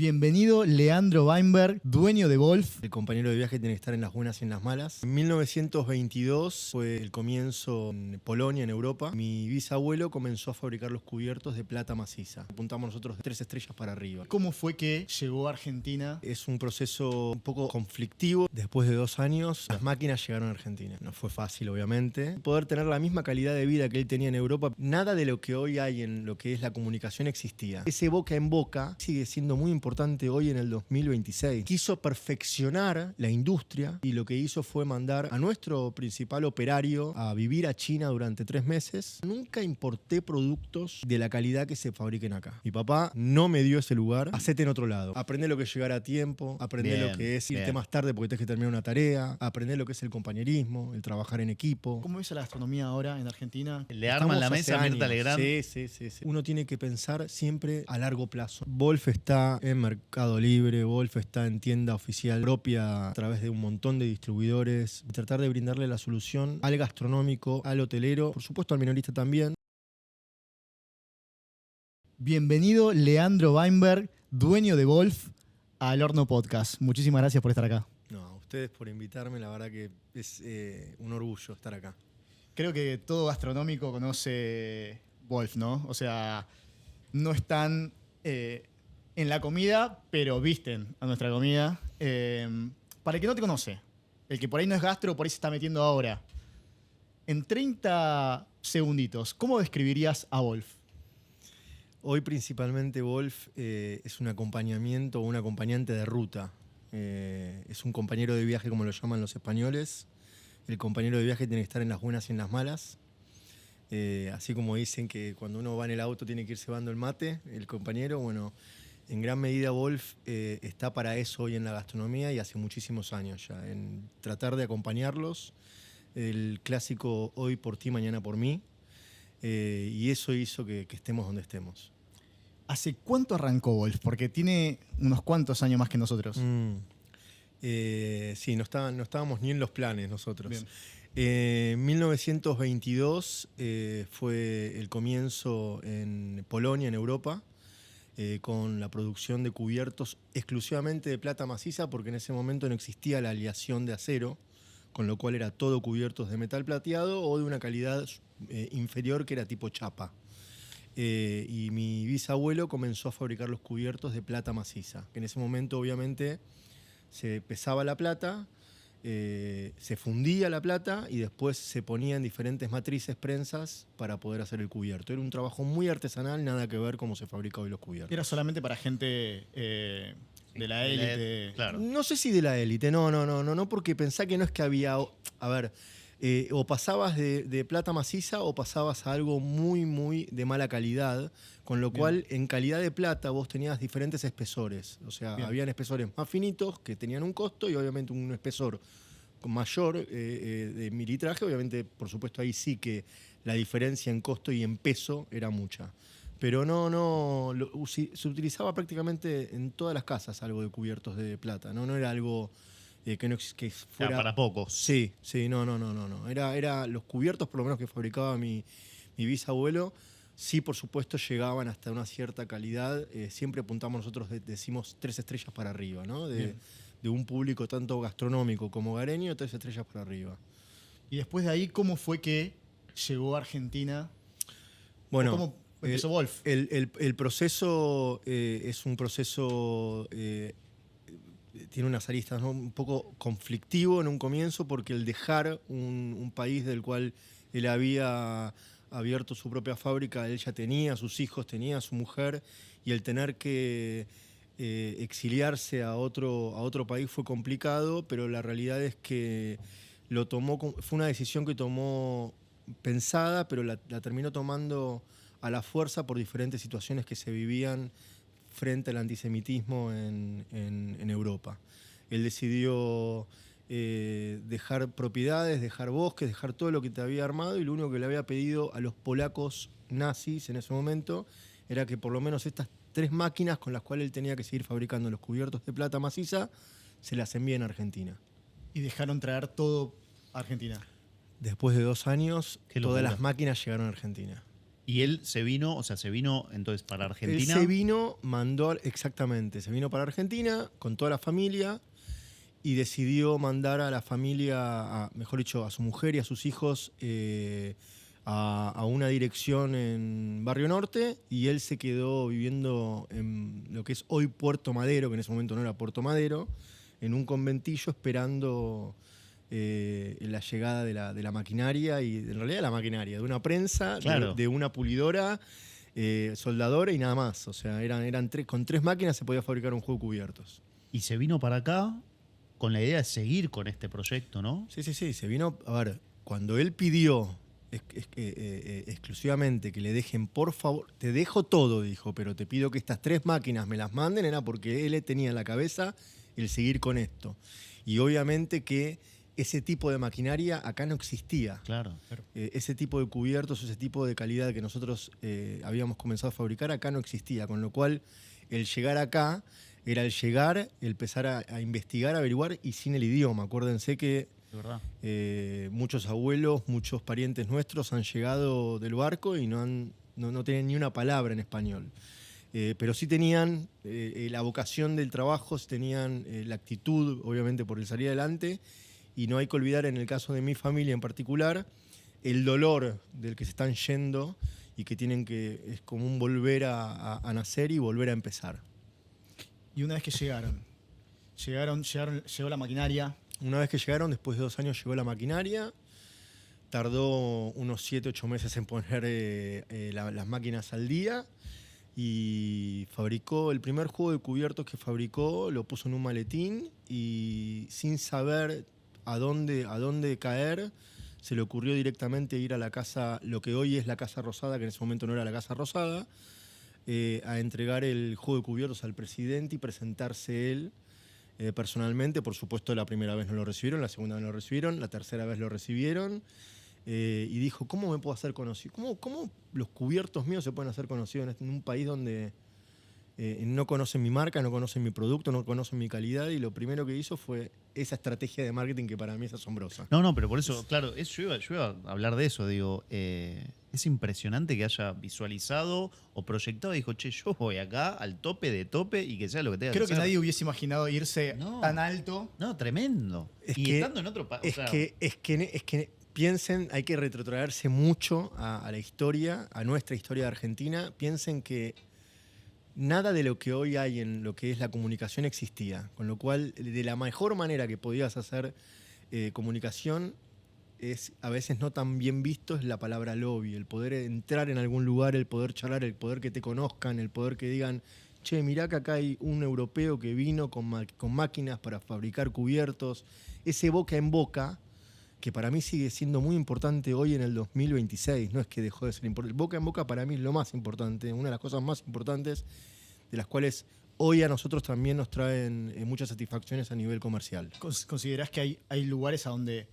Bienvenido Leandro Weinberg, dueño de Wolf. El compañero de viaje tiene que estar en las buenas y en las malas. En 1922 fue el comienzo en Polonia, en Europa. Mi bisabuelo comenzó a fabricar los cubiertos de plata maciza. Apuntamos nosotros de 3 estrellas para arriba. ¿Cómo fue que llegó a Argentina? Es un proceso un poco conflictivo. Después de 2 años, las máquinas llegaron a Argentina. No fue fácil, obviamente. Poder tener la misma calidad de vida que él tenía en Europa, nada de lo que hoy hay en lo que es la comunicación existía. Ese boca en boca sigue siendo muy importante hoy en el 2026. Quiso perfeccionar la industria y lo que hizo fue mandar a nuestro principal operario a vivir a China durante 3 meses. Nunca importé productos de la calidad que se fabriquen acá. Mi papá no me dio ese lugar. Hacete en otro lado. Aprende lo que es llegar a tiempo, aprende lo que es irte más tarde porque tienes que terminar una tarea, aprende lo que es el compañerismo, el trabajar en equipo. ¿Cómo ves a la gastronomía ahora en Argentina? Le arman la mesa a Mirta Legrand. Sí. Uno tiene que pensar siempre a largo plazo. Wolf está en Mercado Libre, Wolf está en tienda oficial propia a través de un montón de distribuidores. Tratar de brindarle la solución al gastronómico, al hotelero, por supuesto al minorista también. Bienvenido Leandro Weinberg, dueño de Wolf, al Horno Podcast. Muchísimas gracias por estar acá. No, a ustedes por invitarme, la verdad que es un orgullo estar acá. Creo que todo gastronómico conoce Wolf, ¿no? O sea, no están en la comida, pero visten a nuestra comida. Para el que no te conoce, el que por ahí no es gastro, por ahí se está metiendo ahora. En 30 segunditos, ¿cómo describirías a Wolf? Hoy principalmente Wolf es un acompañamiento o un acompañante de ruta. Es un compañero de viaje como lo llaman los españoles. El compañero de viaje tiene que estar en las buenas y en las malas. Así como dicen que cuando uno va en el auto tiene que ir cebando el mate, el compañero, bueno, en gran medida Wolf está para eso hoy en la gastronomía y hace muchísimos años ya, en tratar de acompañarlos. El clásico hoy por ti, mañana por mí. Y eso hizo que estemos donde estemos. ¿Hace cuánto arrancó Wolf? Porque tiene unos cuantos años más que nosotros. Sí, no estábamos ni en los planes nosotros. Bien. 1922 fue el comienzo en Polonia, en Europa, con la producción de cubiertos exclusivamente de plata maciza, porque en ese momento no existía la aleación de acero, con lo cual era todo cubiertos de metal plateado o de una calidad inferior que era tipo chapa. Y mi bisabuelo comenzó a fabricar los cubiertos de plata maciza, que en ese momento obviamente se pesaba la plata, se fundía la plata y después se ponía en diferentes matrices prensas para poder hacer el cubierto. Era un trabajo muy artesanal, nada que ver cómo se fabrica hoy los cubiertos. Era solamente para gente de la élite. Claro. No sé si de la élite, no, porque pensá que no es que había, a ver, o pasabas de plata maciza o pasabas a algo muy de mala calidad, con lo cual en calidad de plata vos tenías diferentes espesores. O sea, habían espesores más finitos que tenían un costo y obviamente un espesor mayor de militraje. Obviamente, por supuesto, ahí sí que la diferencia en costo y en peso era mucha. Pero se utilizaba prácticamente en todas las casas algo de cubiertos de plata, no era algo que fuera para pocos. Sí, no. Era los cubiertos, por lo menos que fabricaba mi bisabuelo, sí, por supuesto, llegaban hasta una cierta calidad. Siempre apuntamos nosotros, decimos 3 estrellas para arriba, ¿no? De un público tanto gastronómico como hogareño, 3 estrellas para arriba. Y después de ahí, ¿cómo fue que llegó a Argentina? Bueno, ¿Cómo empezó Wolf? El proceso es un proceso... tiene unas aristas, ¿no? Un poco conflictivo en un comienzo, porque el dejar un país del cual él había abierto su propia fábrica, él ya tenía a sus hijos, tenía a su mujer, y el tener que exiliarse a otro país fue complicado, pero la realidad es que fue una decisión que tomó pensada, pero la terminó tomando a la fuerza por diferentes situaciones que se vivían frente al antisemitismo en Europa. Él decidió dejar propiedades, dejar bosques, dejar todo lo que te había armado, y lo único que le había pedido a los polacos nazis en ese momento era que por lo menos estas 3 máquinas con las cuales él tenía que seguir fabricando los cubiertos de plata maciza se las envíen a Argentina. Y dejaron traer todo a Argentina. Después de 2 años, Qué todas locura. las máquinas llegaron a Argentina. Y él se vino, o sea, se vino entonces para Argentina. Él se vino, exactamente, se vino para Argentina con toda la familia y decidió mandar a la familia, mejor dicho, a su mujer y a sus hijos a una dirección en Barrio Norte, y él se quedó viviendo en lo que es hoy Puerto Madero, que en ese momento no era Puerto Madero, en un conventillo esperando la llegada de la maquinaria, y en realidad la maquinaria, de una prensa, Claro. de una pulidora, soldadora y nada más. O sea, con 3 máquinas se podía fabricar un juego de cubiertos. Y se vino para acá con la idea de seguir con este proyecto, ¿no? Sí, se vino. A ver, cuando él pidió exclusivamente que le dejen, por favor, te dejo todo, dijo, pero te pido que estas 3 máquinas me las manden, era porque él tenía en la cabeza el seguir con esto. Y obviamente que ese tipo de maquinaria acá no existía. Claro. Ese tipo de cubiertos, ese tipo de calidad que nosotros habíamos comenzado a fabricar acá no existía, con lo cual el llegar acá era el llegar, el empezar a investigar, a averiguar, y sin el idioma. Acuérdense que De verdad. muchos abuelos, muchos parientes nuestros han llegado del barco y no tienen ni una palabra en español. Pero sí tenían la vocación del trabajo, sí tenían la actitud, obviamente, por el salir adelante. Y no hay que olvidar, en el caso de mi familia en particular, el dolor del que se están yendo y que es como un volver a nacer y volver a empezar. Y una vez que llegó la maquinaria. Una vez que llegaron, después de 2 años llegó la maquinaria. Tardó unos 7, 8 meses en poner las máquinas al día. Y fabricó el primer juego de cubiertos que fabricó, lo puso en un maletín y sin saber a dónde caer, se le ocurrió directamente ir a la casa, lo que hoy es la Casa Rosada, que en ese momento no era la Casa Rosada, a entregar el juego de cubiertos al presidente y presentarse él personalmente. Por supuesto, la primera vez no lo recibieron, la segunda vez no lo recibieron, la tercera vez lo recibieron. Y dijo, ¿cómo me puedo hacer conocido? ¿Cómo los cubiertos míos se pueden hacer conocidos en un país donde no conocen mi marca, no conocen mi producto, no conocen mi calidad? Y lo primero que hizo fue esa estrategia de marketing que para mí es asombrosa. No, pero por eso, claro, yo iba a hablar de eso. Digo, es impresionante que haya visualizado o proyectado y dijo, che, yo voy acá al tope de tope y que sea lo que tenga que ser. Creo que nadie hubiese imaginado irse tan alto. No, tremendo. Estando en otro país. Es que piensen, hay que retrotraerse mucho a la historia, a nuestra historia de Argentina. Piensen que nada de lo que hoy hay en lo que es la comunicación existía. Con lo cual, de la mejor manera que podías hacer comunicación, es a veces no tan bien visto, es la palabra lobby. El poder entrar en algún lugar, el poder charlar, el poder que te conozcan, el poder que digan, che, mirá que acá hay un europeo que vino con máquinas para fabricar cubiertos. Ese boca en boca, que para mí sigue siendo muy importante hoy en el 2026, no es que dejó de ser importante. El boca en boca para mí es lo más importante, una de las cosas más importantes, de las cuales hoy a nosotros también nos traen muchas satisfacciones a nivel comercial. ¿Considerás que hay lugares a donde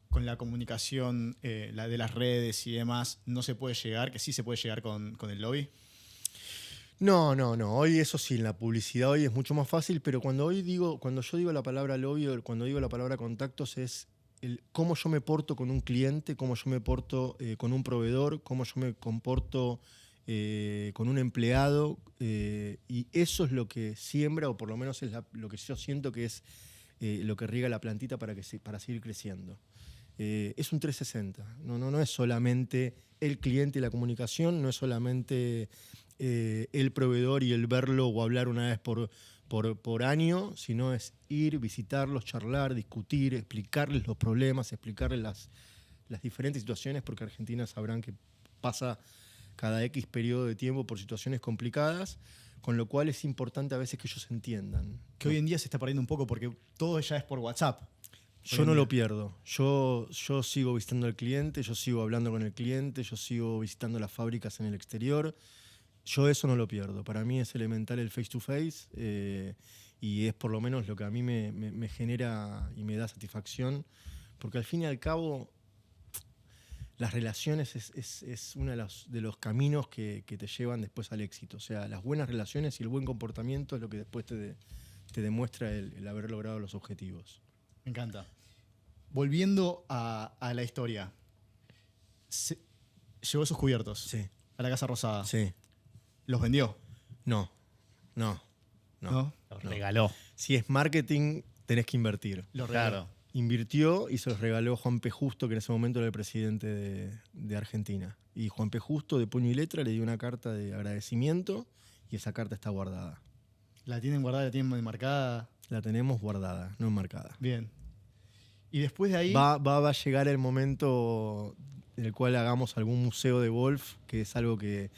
con la comunicación la de las redes y demás no se puede llegar, que sí se puede llegar con el lobby? No. Hoy eso sí, en la publicidad hoy es mucho más fácil, pero cuando yo digo la palabra lobby, o cuando digo la palabra contactos, es cómo yo me porto con un cliente, cómo yo me porto con un proveedor, cómo yo me comporto con un empleado, y eso es lo que siembra, o por lo menos es lo que yo siento que es lo que riega la plantita para seguir creciendo. Es un 360, no es solamente el cliente y la comunicación, no es solamente el proveedor y el verlo o hablar una vez por año, sino es ir, visitarlos, charlar, discutir, explicarles los problemas, explicarles las diferentes situaciones, porque Argentina sabrán que pasa cada X periodo de tiempo por situaciones complicadas, con lo cual es importante a veces que ellos entiendan. Que hoy en día se está perdiendo un poco porque todo ya es por WhatsApp. Yo no lo pierdo. Yo sigo visitando al cliente, yo sigo hablando con el cliente, yo sigo visitando las fábricas en el exterior. Yo eso no lo pierdo. Para mí es elemental el face to face, y es por lo menos lo que a mí me genera y me da satisfacción, porque al fin y al cabo las relaciones es uno de los caminos que te llevan después al éxito. O sea, las buenas relaciones y el buen comportamiento es lo que después te demuestra el haber logrado los objetivos. Me encanta. Volviendo a la historia. llevó esos cubiertos Sí, a la Casa Rosada. sí. ¿Los vendió? No. ¿No? Los regaló. Si es marketing, tenés que invertir. Los regaló. Claro. Invirtió y se los regaló Juan P. Justo, que en ese momento era el presidente de Argentina. Y Juan P. Justo, de puño y letra, le dio una carta de agradecimiento y esa carta está guardada. ¿La tienen guardada, la tienen enmarcada? La tenemos guardada, no enmarcada. Bien. Y después de ahí... Va a llegar el momento en el cual hagamos algún museo de Wolf, que es algo que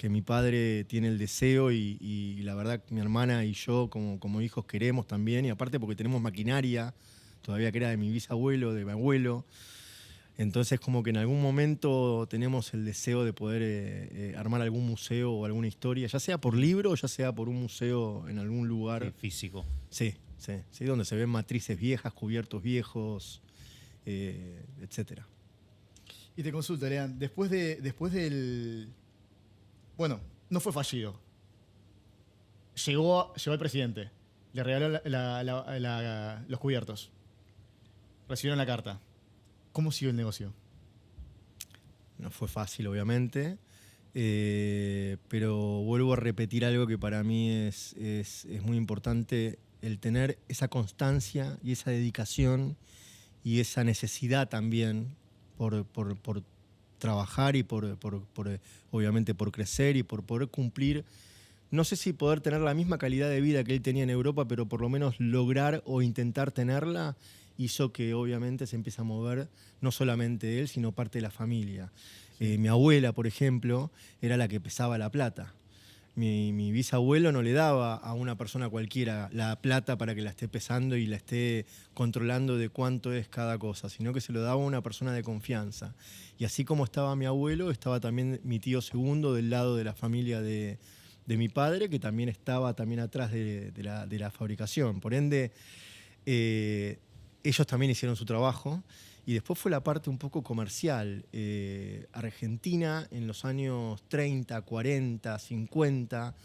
mi padre tiene el deseo y la verdad mi hermana y yo como hijos queremos también. Y aparte porque tenemos maquinaria, todavía que era de mi bisabuelo, de mi abuelo. Entonces como que en algún momento tenemos el deseo de poder armar algún museo o alguna historia, ya sea por libro o ya sea por un museo en algún lugar. Sí, físico. Sí, donde se ven matrices viejas, cubiertos viejos, etcétera. Y te consulto, Lean, después del... Bueno, no fue fallido. Llegó el presidente, le regaló los cubiertos. Recibieron la carta. ¿Cómo siguió el negocio? No fue fácil, obviamente, pero vuelvo a repetir algo que para mí es muy importante, el tener esa constancia y esa dedicación y esa necesidad también por trabajar y obviamente por crecer y por poder cumplir, no sé si poder tener la misma calidad de vida que él tenía en Europa, pero por lo menos lograr o intentar tenerla, hizo que obviamente se empiece a mover no solamente él, sino parte de la familia. Mi abuela, por ejemplo, era la que pesaba la plata. Mi bisabuelo no le daba a una persona cualquiera la plata para que la esté pesando y la esté controlando de cuánto es cada cosa, sino que se lo daba a una persona de confianza. Y así como estaba mi abuelo, estaba también mi tío segundo del lado de la familia de mi padre, que también estaba también atrás de la fabricación. Por ende, ellos también hicieron su trabajo. Y después fue la parte un poco comercial. Argentina en los años 30, 40, 50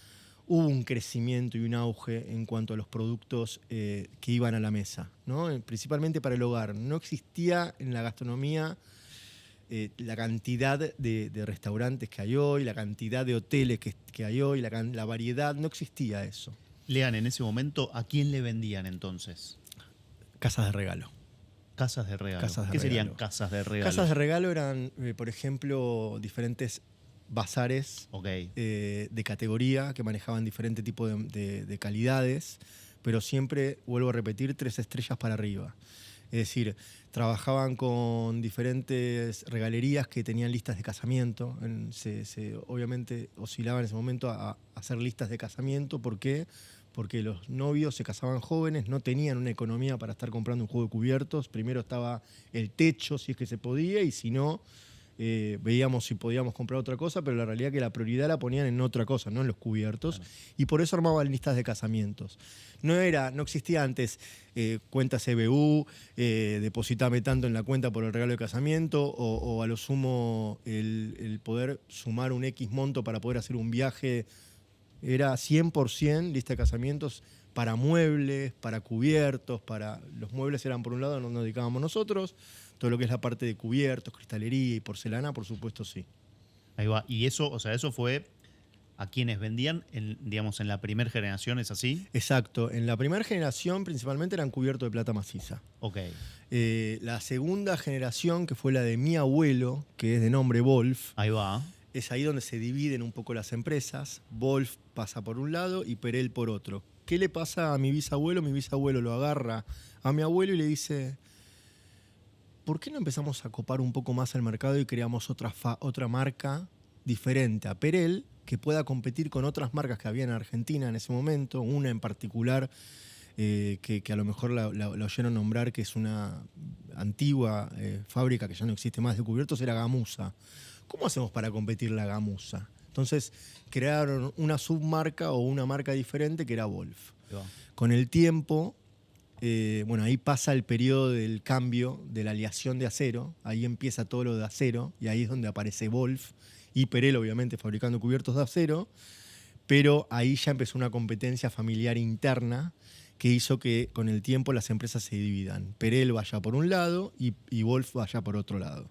hubo un crecimiento y un auge en cuanto a los productos que iban a la mesa, ¿no? Principalmente para el hogar. No existía en la gastronomía la cantidad de restaurantes que hay hoy, la cantidad de hoteles que hay hoy, la variedad, no existía eso. Lean, en ese momento, ¿a quién le vendían entonces? Casas de regalo. Casas de regalo. Casas de ¿Qué serían regalo. casas de regalo? Casas de regalo eran, por ejemplo, diferentes bazares de categoría que manejaban diferente tipo de calidades, pero siempre, vuelvo a repetir, 3 estrellas para arriba. Es decir, trabajaban con diferentes regalerías que tenían listas de casamiento. Obviamente oscilaban en ese momento a hacer listas de casamiento. ¿Por qué? Porque los novios se casaban jóvenes, no tenían una economía para estar comprando un juego de cubiertos. Primero estaba el techo, si es que se podía, y si no, veíamos si podíamos comprar otra cosa, pero la realidad es que la prioridad la ponían en otra cosa, no en los cubiertos. Claro. Y por eso armaban listas de casamientos. No existía antes cuenta CBU, depositame tanto en la cuenta por el regalo de casamiento, o a lo sumo el poder sumar un X monto para poder hacer un viaje. Era 100% lista de casamientos para muebles, para cubiertos, los muebles eran por un lado, nos dedicábamos nosotros, todo lo que es la parte de cubiertos, cristalería y porcelana, por supuesto sí. Ahí va, y eso fue a quienes vendían, digamos, en la primera generación, ¿es así? Exacto, en la primera generación principalmente eran cubiertos de plata maciza. Ok. La segunda generación, que fue la de mi abuelo, que es de nombre Wolf. Ahí va. Es ahí donde se dividen un poco las empresas. Wolf pasa por un lado y Perel por otro. ¿Qué le pasa a mi bisabuelo? Mi bisabuelo lo agarra a mi abuelo y le dice, ¿por qué no empezamos a copar un poco más el mercado y creamos otra marca diferente a Perel que pueda competir con otras marcas que había en Argentina en ese momento? Una en particular que a lo mejor la oyeron nombrar, que es una antigua fábrica que ya no existe más de cubiertos, era Gamusa. ¿Cómo hacemos para competir la Gamusa? Entonces crearon una submarca o una marca diferente que era Wolf. Con el tiempo, ahí pasa el periodo del cambio de la aleación de acero, ahí empieza todo lo de acero y ahí es donde aparece Wolf y Perel, obviamente, fabricando cubiertos de acero, pero ahí ya empezó una competencia familiar interna que hizo que con el tiempo las empresas se dividan. Perel vaya por un lado y Wolf vaya por otro lado.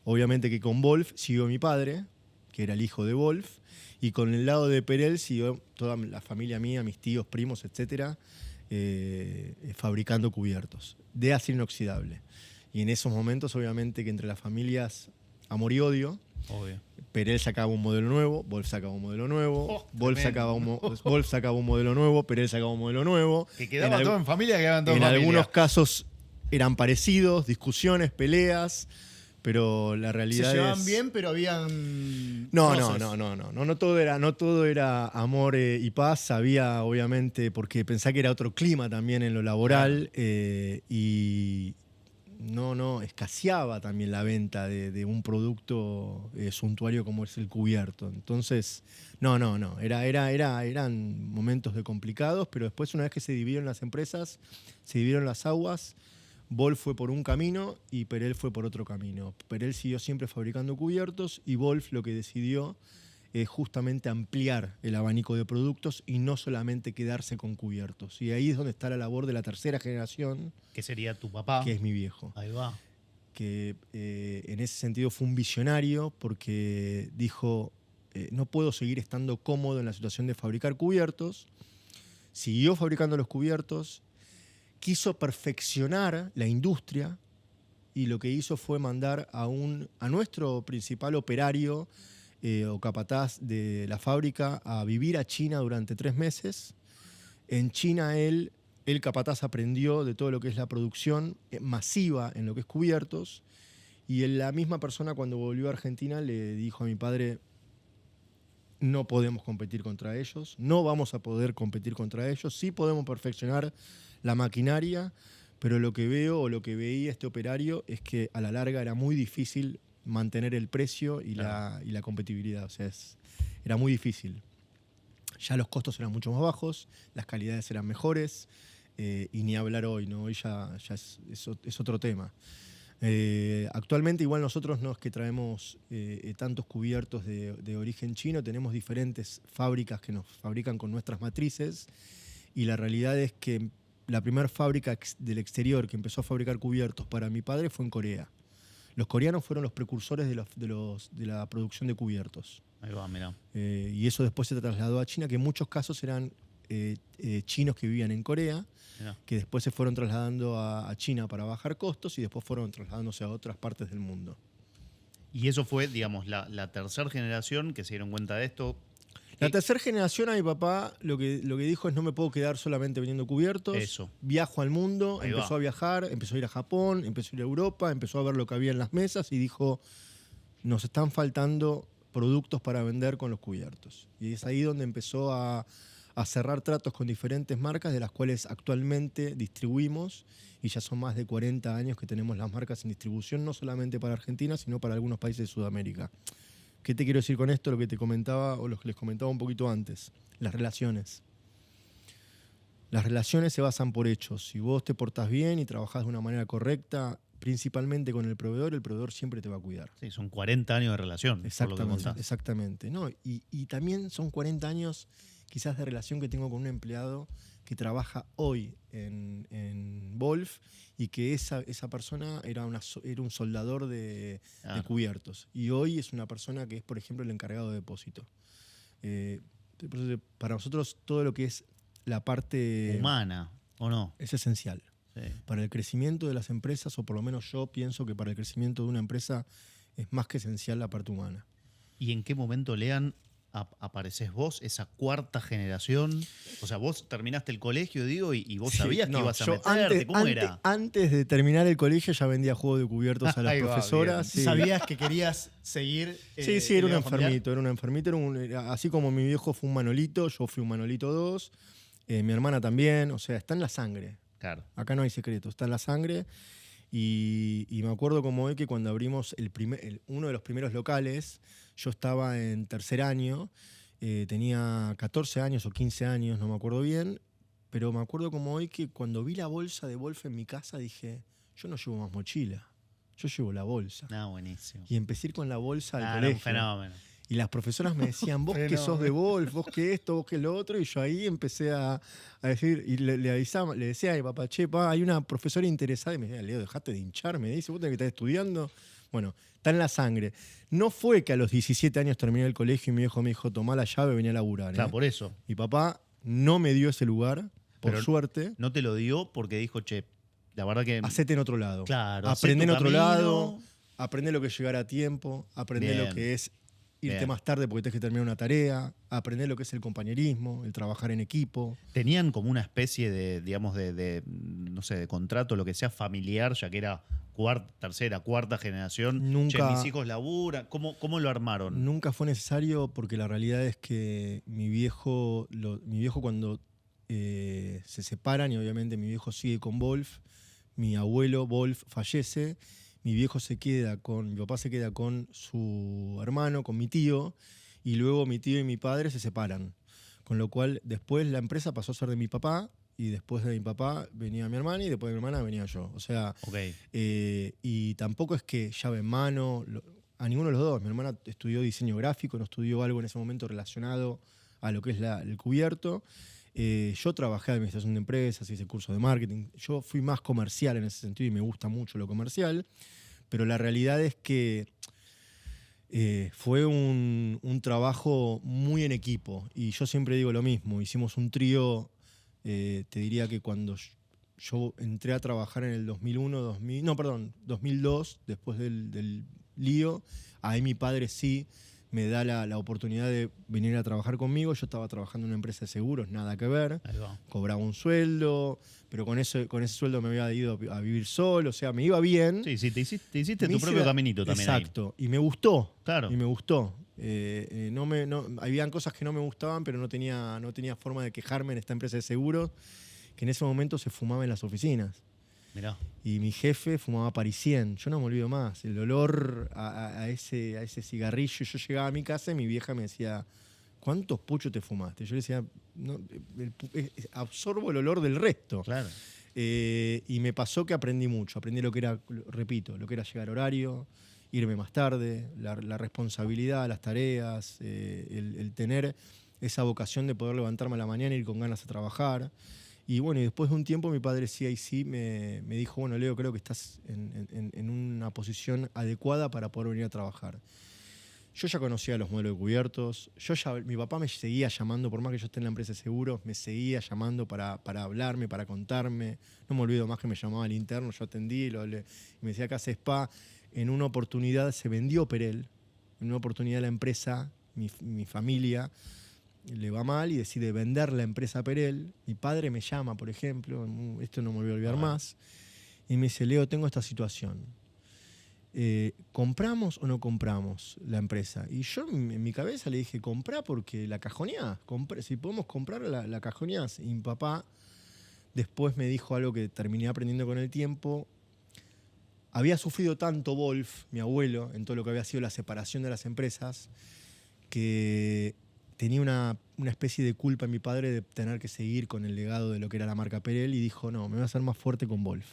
Obviamente que con Wolf siguió mi padre, que era el hijo de Wolf, y con el lado de Perel siguió toda la familia mía, mis tíos, primos, etcétera, fabricando cubiertos de acero inoxidable. Y en esos momentos, obviamente, que entre las familias amor y odio, Obvio. Perel sacaba un modelo nuevo, Wolf sacaba un modelo nuevo, Oh, Wolf tremendo. sacaba un modelo nuevo, Perel sacaba un modelo nuevo. Que quedaba todo en familia, quedaban todos En en familia. algunos casos eran parecidos, discusiones, peleas, pero la Se realidad llevaban es... bien, pero habían. No, roces. no todo era amor y paz. Había, obviamente, porque pensá que era otro clima también en lo laboral y escaseaba también la venta de un producto suntuario como es el cubierto. Entonces, eran momentos de complicados, pero después una vez que se dividieron las empresas, se dividieron las aguas. Wolf fue por un camino y Perel fue por otro camino. Perel siguió siempre fabricando cubiertos y Wolf lo que decidió es justamente ampliar el abanico de productos y no solamente quedarse con cubiertos. Y ahí es donde está la labor de la tercera generación, Que sería tu papá. que es mi viejo. Ahí va. Que en ese sentido fue un visionario porque dijo, no puedo seguir estando cómodo en la situación de fabricar cubiertos. Siguió fabricando los cubiertos, quiso perfeccionar la industria y lo que hizo fue mandar a nuestro principal operario o capataz de la fábrica a vivir a China durante 3 meses. En China el capataz aprendió de todo lo que es la producción masiva en lo que es cubiertos y la misma persona cuando volvió a Argentina le dijo a mi padre: no podemos competir contra ellos, no vamos a poder competir contra ellos, sí podemos perfeccionar la maquinaria, pero lo que veo o lo que veía este operario es que a la larga era muy difícil mantener el precio y la competitividad, o sea, era muy difícil. Ya los costos eran mucho más bajos, las calidades eran mejores y ni hablar hoy, ¿no? Hoy ya es otro tema. Actualmente igual nosotros no es que traemos tantos cubiertos de origen chino, tenemos diferentes fábricas que nos fabrican con nuestras matrices y la realidad es que la primera fábrica del exterior que empezó a fabricar cubiertos para mi padre fue en Corea. Los coreanos fueron los precursores de la producción de cubiertos. Ahí va, mirá. Y eso después se trasladó a China, que en muchos casos eran chinos que vivían en Corea, Mirá. que después se fueron trasladando a China para bajar costos y después fueron trasladándose a otras partes del mundo. Y eso fue, digamos, la tercera generación que se dieron cuenta de esto. La tercera generación a mi papá lo que dijo es: no me puedo quedar solamente vendiendo cubiertos. Eso. Viajo al mundo, Ahí empezó va. a viajar, empezó a ir a Japón, empezó a ir a Europa, empezó a ver lo que había en las mesas y dijo: nos están faltando productos para vender con los cubiertos. Y es ahí donde empezó a cerrar tratos con diferentes marcas, de las cuales actualmente distribuimos, y ya son más de 40 años que tenemos las marcas en distribución, no solamente para Argentina, sino para algunos países de Sudamérica. ¿Qué te quiero decir con esto? Lo que te comentaba o lo que les comentaba un poquito antes. Las relaciones. Las relaciones se basan por hechos. Si vos te portás bien y trabajás de una manera correcta, principalmente con el proveedor siempre te va a cuidar. Sí, son 40 años de relación. Exactamente. No, y también son 40 años quizás de relación que tengo con un empleado que trabaja hoy en Wolf y que esa persona era un soldador de cubiertos. Y hoy es una persona que es, por ejemplo, el encargado de depósito. Para nosotros todo lo que es la parte humana, ¿o no? es esencial. Sí. Para el crecimiento de las empresas, o por lo menos yo pienso que para el crecimiento de una empresa es más que esencial la parte humana. ¿Y en qué momento, Lean, apareces vos, esa cuarta generación? O sea, vos terminaste el colegio, digo, y vos sabías que ibas a meterte. ¿Cómo era? Antes de terminar el colegio ya vendía juegos de cubiertos a las Ahí va, profesoras. bien. Sí. ¿Sabías que querías seguir? Sí, era un enfermito. Así como mi viejo fue un Manolito, yo fui un Manolito 2. Mi hermana también. O sea, está en la sangre. Claro. Acá no hay secreto, está en la sangre. Y me acuerdo como hoy que cuando abrimos uno de los primeros locales, yo estaba en tercer año, tenía 14 años o 15 años, no me acuerdo bien, pero me acuerdo como hoy que cuando vi la bolsa de Wolf en mi casa dije: yo no llevo más mochila, yo llevo la bolsa. Ah, buenísimo. Y empecé a ir con la bolsa al Era colegio. un fenómeno. Y las profesoras me decían: vos que sos de Wolf, vos que esto, vos que lo otro. Y yo ahí empecé a decir, y le decía a mi papá: che, pa, hay una profesora interesada. Y me decía: Leo, dejate de hinchar. Me dice: vos tenés que estar estudiando. Bueno, está en la sangre. No fue que a los 17 años terminé el colegio y mi viejo me dijo, tomá la llave y venía a laburar. Claro, por eso. Mi papá no me dio ese lugar, por Pero suerte. No te lo dio porque dijo, che, la verdad que... Hacete en otro lado. Claro, Aprende en hacé tu otro camino. lado, aprende lo que es llegar a tiempo, aprende Bien. lo que es irte Bien. más tarde porque tienes que terminar una tarea, aprender lo que es el compañerismo, el trabajar en equipo. Tenían como una especie de, digamos, no sé, de contrato, lo que sea familiar, ya que era tercera, cuarta generación. Nunca- Che, mis hijos laburan. ¿Cómo lo armaron? Nunca fue necesario porque la realidad es que mi viejo cuando se separan, y obviamente mi viejo sigue con Wolf, mi abuelo Wolf fallece, mi papá se queda con su hermano, con mi tío, y luego mi tío y mi padre se separan. Con lo cual después la empresa pasó a ser de mi papá, y después de mi papá venía mi hermana, y después de mi hermana venía yo. O sea, Ok. y tampoco es que llave en mano, a ninguno de los dos. Mi hermana estudió diseño gráfico, no estudió algo en ese momento relacionado a lo que es el cubierto. Yo trabajé en administración de empresas, hice curso de marketing. Yo fui más comercial en ese sentido y me gusta mucho lo comercial, pero la realidad es que fue un trabajo muy en equipo. Y yo siempre digo lo mismo, hicimos un trío, te diría que cuando yo entré a trabajar en el 2002, después del lío, ahí mi padre sí me da la oportunidad de venir a trabajar conmigo. Yo estaba trabajando en una empresa de seguros, nada que ver, Ahí va. cobraba un sueldo, pero con ese sueldo me había ido a vivir solo, o sea, me iba bien. Sí, te hiciste Me tu hice propio caminito también ahí. Exacto, y me gustó. Claro. Y me gustó. Habían cosas que no me gustaban, pero no tenía forma de quejarme en esta empresa de seguros, que en ese momento se fumaba en las oficinas. Mirá. Y mi jefe fumaba Parisien. Yo no me olvido más. El olor a ese cigarrillo. Yo llegaba a mi casa y mi vieja me decía, ¿cuántos puchos te fumaste? Yo le decía, no, absorbo el olor del resto. Claro. Y me pasó que aprendí mucho. Aprendí lo que era, repito, lo que era llegar a horario, irme más tarde, la responsabilidad, las tareas, el tener esa vocación de poder levantarme a la mañana e ir con ganas a trabajar. Y bueno, y después de un tiempo mi padre sí me dijo, bueno, Leo, creo que estás en una posición adecuada para poder venir a trabajar. Yo ya conocía los modelos de cubiertos, mi papá me seguía llamando, por más que yo esté en la empresa de seguros, me seguía llamando para hablarme, para contarme. No me olvido más que me llamaba al interno, yo atendí y me decía, acá hace spa. En una oportunidad se vendió Perel, en una oportunidad la empresa, mi familia, le va mal y decide vender la empresa Perel. Mi padre me llama, por ejemplo, esto no me voy a olvidar más, y me dice, Leo, tengo esta situación. ¿Compramos o no compramos la empresa? Y yo en mi cabeza le dije, comprá porque la cajoneás. Si podemos comprar, la cajoneás. Y mi papá después me dijo algo que terminé aprendiendo con el tiempo. Había sufrido tanto Wolf, mi abuelo, en todo lo que había sido la separación de las empresas, que tenía una especie de culpa en mi padre de tener que seguir con el legado de lo que era la marca Perel, y dijo, no, me voy a hacer más fuerte con Wolf.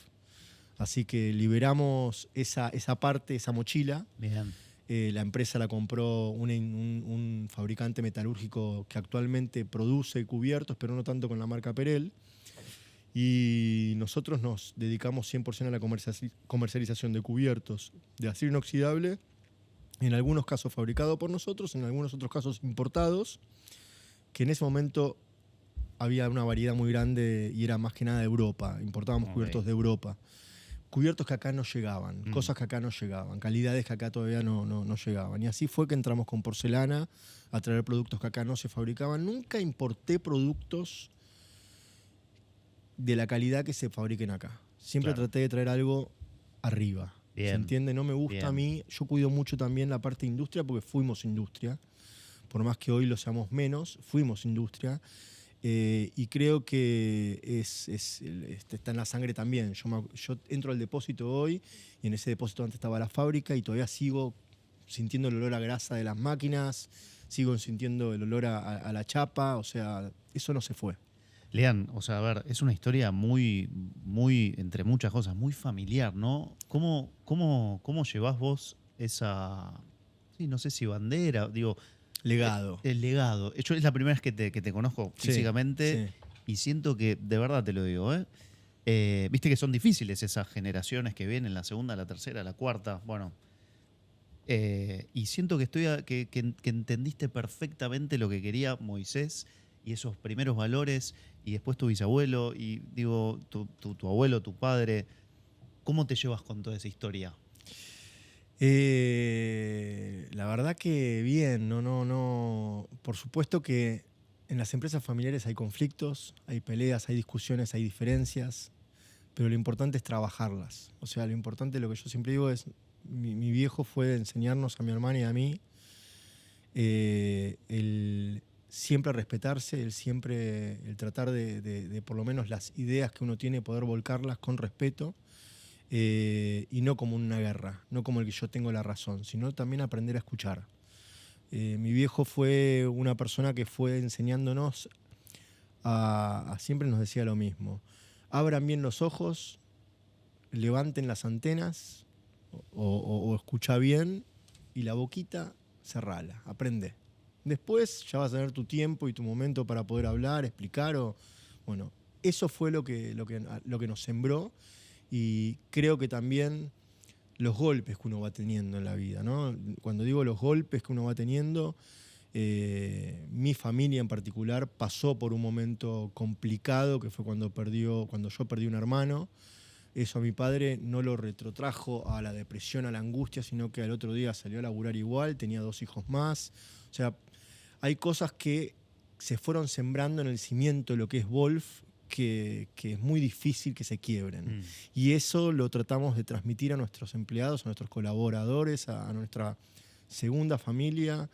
Así que liberamos esa parte, esa mochila. Bien. La empresa la compró un fabricante metalúrgico que actualmente produce cubiertos, pero no tanto con la marca Perel. Y nosotros nos dedicamos 100% a la comercialización de cubiertos de acero inoxidable, en algunos casos fabricado por nosotros, en algunos otros casos importados, que en ese momento había una variedad muy grande y era más que nada de Europa. Importábamos cubiertos de Europa. Cubiertos que acá no llegaban, cosas que acá no llegaban, calidades que acá todavía no llegaban. Y así fue que entramos con porcelana a traer productos que acá no se fabricaban. Nunca importé productos de la calidad que se fabriquen acá. Siempre traté de traer algo arriba. Bien. ¿Se entiende? No me gusta Bien. a mí. Yo cuido mucho también la parte de industria porque fuimos industria. Por más que hoy lo seamos menos, fuimos industria. Y creo que está en la sangre también. Yo entro al depósito hoy y en ese depósito antes estaba la fábrica y todavía sigo sintiendo el olor a grasa de las máquinas, sigo sintiendo el olor a la chapa, o sea, eso no se fue. Lean, o sea, a ver, es una historia muy, entre muchas cosas, muy familiar, ¿no? ¿Cómo llevás vos esa, sí, no sé si bandera, digo... Legado. El legado. Yo es la primera vez que te conozco físicamente y siento que, de verdad te lo digo, viste que son difíciles esas generaciones que vienen, la segunda, la tercera, la cuarta, bueno... Y siento que, que entendiste perfectamente lo que quería Moisés y esos primeros valores, y después tu bisabuelo, y digo, tu abuelo, tu padre. ¿Cómo te llevas con toda esa historia? La verdad que bien, no. Por supuesto que en las empresas familiares hay conflictos, hay peleas, hay discusiones, hay diferencias, pero lo importante es trabajarlas. O sea, lo importante, lo que yo siempre digo es, mi viejo fue enseñarnos a mi hermana y a mí el siempre respetarse, el tratar de por lo menos las ideas que uno tiene poder volcarlas con respeto. Y no como una guerra, no como el que yo tengo la razón, sino también aprender a escuchar. Mi viejo fue una persona que fue enseñándonos siempre nos decía lo mismo: abran bien los ojos, levanten las antenas o escucha bien, y la boquita cerrala, aprende. Después ya vas a tener tu tiempo y tu momento para poder hablar, explicar. Bueno, eso fue lo que nos sembró. Y creo que también los golpes que uno va teniendo en la vida, ¿no? Cuando digo los golpes que uno va teniendo, mi familia en particular pasó por un momento complicado, que fue cuando yo perdí un hermano. Eso a mi padre no lo retrotrajo a la depresión, a la angustia, sino que al otro día salió a laburar igual, tenía 2 hijos más. O sea, hay cosas que se fueron sembrando en el cimiento de lo que es Wolf, que es muy difícil que se quiebren. Y eso lo tratamos de transmitir a nuestros empleados, a nuestros colaboradores, a nuestra segunda familia,